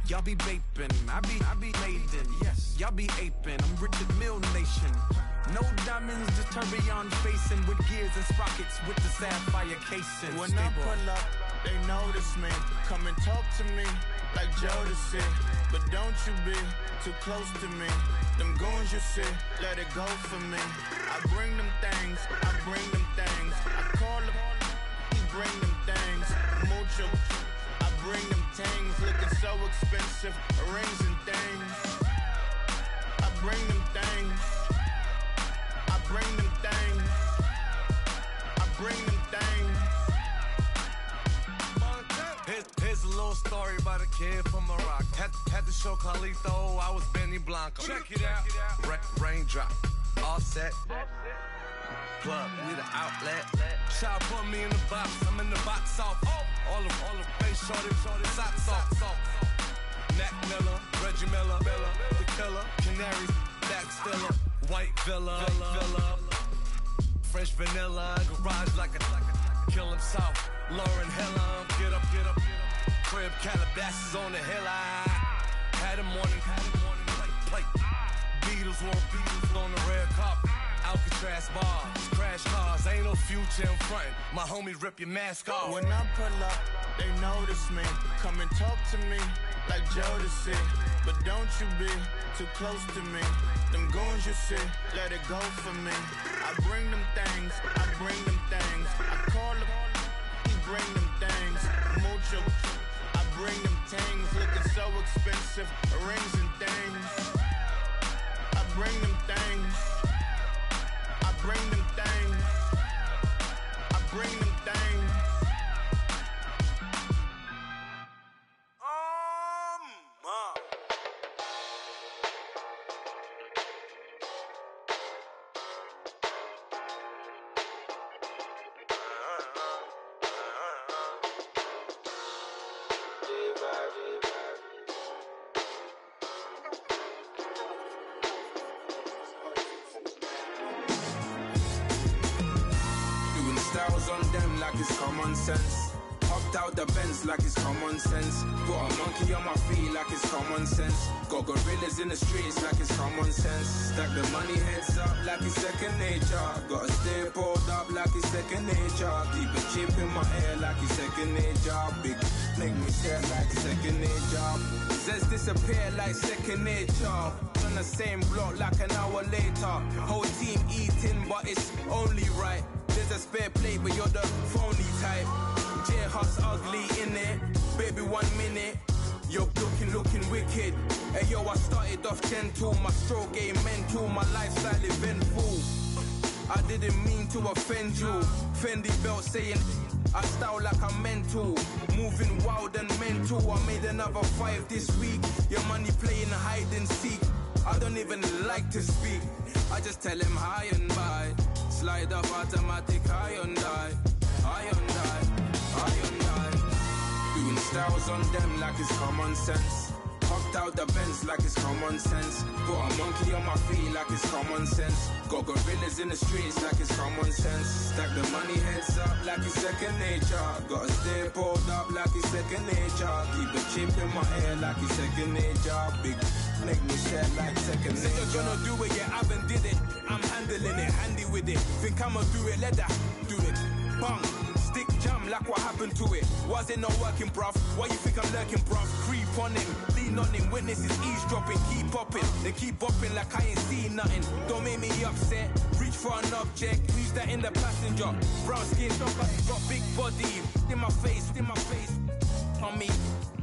Y'all be vaping, I be maiden. Yes, y'all be aping. I'm Richard Mill Nation. No diamonds, just tourbillon facing with gears and sprockets with the sapphire casing.
When I pull up, they notice me. Come and talk to me like Jodeci. But don't you be too close to me. Them goons you see, let it go for me. I bring them things, I bring them things. I call them, he bring them things. Mucho, I bring them things. Looking so expensive, rings and things. I bring them things. I bring them things. I bring them things.
Here's a little story about a kid from Morocco. Had to show Carlito I was Benny Blanco. Check it out. Raindrop, all set. Plug, we the outlet. Shot put me in the box. I'm in the box off. All the face shorty, socks off. Mac Miller, Reggie Miller, the killer, Canaries, back stiller, white villa, fresh vanilla, garage like a kill himself. Lauren Hiller, get up, crib Calabasas on the hill. I had him morning, plate. Beatles on the red carpet. Alcatraz bars, crash cars, ain't no future in front. My homie rip your mask off.
When I pull up, they notice me. Come and talk to me like Jodeci. But don't you be too close to me. Them goons you see, let it go for me. I bring them things, I bring them things. I call them, he bring them things. Mucho, I bring them things. Looking so expensive, rings and things. I bring them things. I bring them things. I bring them things.
Styles on them like it's common sense. Hopped out the Benz like it's common sense. Got a monkey on my feet like it's common sense. Got gorillas in the streets like it's common sense. Stack the money heads up like it's second nature. Gotta stay pulled up like it's second nature. Keep a chip in my hair like it's second nature. Big make me stare like second nature. Says disappear like second nature. On the same block like an hour later. Whole team eating but it's only right. There's a spare plate, but you're the phony type. J-Hut's ugly, innit? Baby, 1 minute. You're looking wicked. Hey, yo, I started off gentle. My stroke game mental. My lifestyle eventful. I didn't mean to offend you. Fendi belt saying I style like I'm mental. Moving wild and mental. I made another 5 this week. Your money playing hide and seek. I don't even like to speak. I just tell him hi and bye. Slide up automatic, Hyundai. Doing styles on them like it's common sense. Hopped out the Benz like it's common sense. Got a monkey on my feet like it's common sense. Got gorillas in the streets like it's common sense. Stack the money heads up like it's second nature. Gotta stay pulled up like it's second nature. Keep the chip in my hair like it's second nature. Big make me share like second nature. Said you're gonna do it, yeah, I haven't did it. I'm handling it, handy with it. Think I'ma do it, let that do it. Bang, stick jam like what happened to it. Was it not working, bruv? Why you think I'm lurking, bruv? Creep on him, lean on him, witnesses eavesdropping. Keep popping, they keep bopping like I ain't seen nothing. Don't make me upset, reach for an object. Who's that in the passenger? Brown skin, got big body. In my face, on me.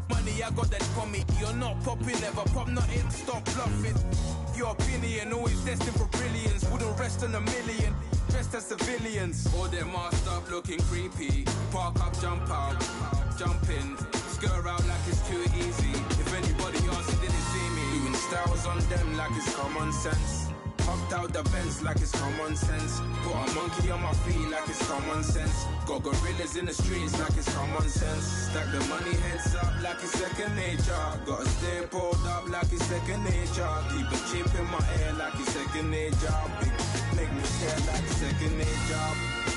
Money, I got that for me. You're not popping, never pop nothing. Stop bluffing. Your opinion, always destined for brilliance. Wouldn't rest on a million. Dressed as civilians. All them masked up looking creepy. Park up, jump out, jump in. Skirt out like it's too easy. If anybody else didn't see me. Doing styles on them like it's common sense. Hopped out the Benz like it's common sense. Put a monkey on my feet like it's common sense. Got gorillas in the streets like it's common sense. Stack the money heads up like it's second nature. Gotta stay pulled up like it's second nature. Keep a chip in my ear like it's second nature. Big, make me stare like it's second nature.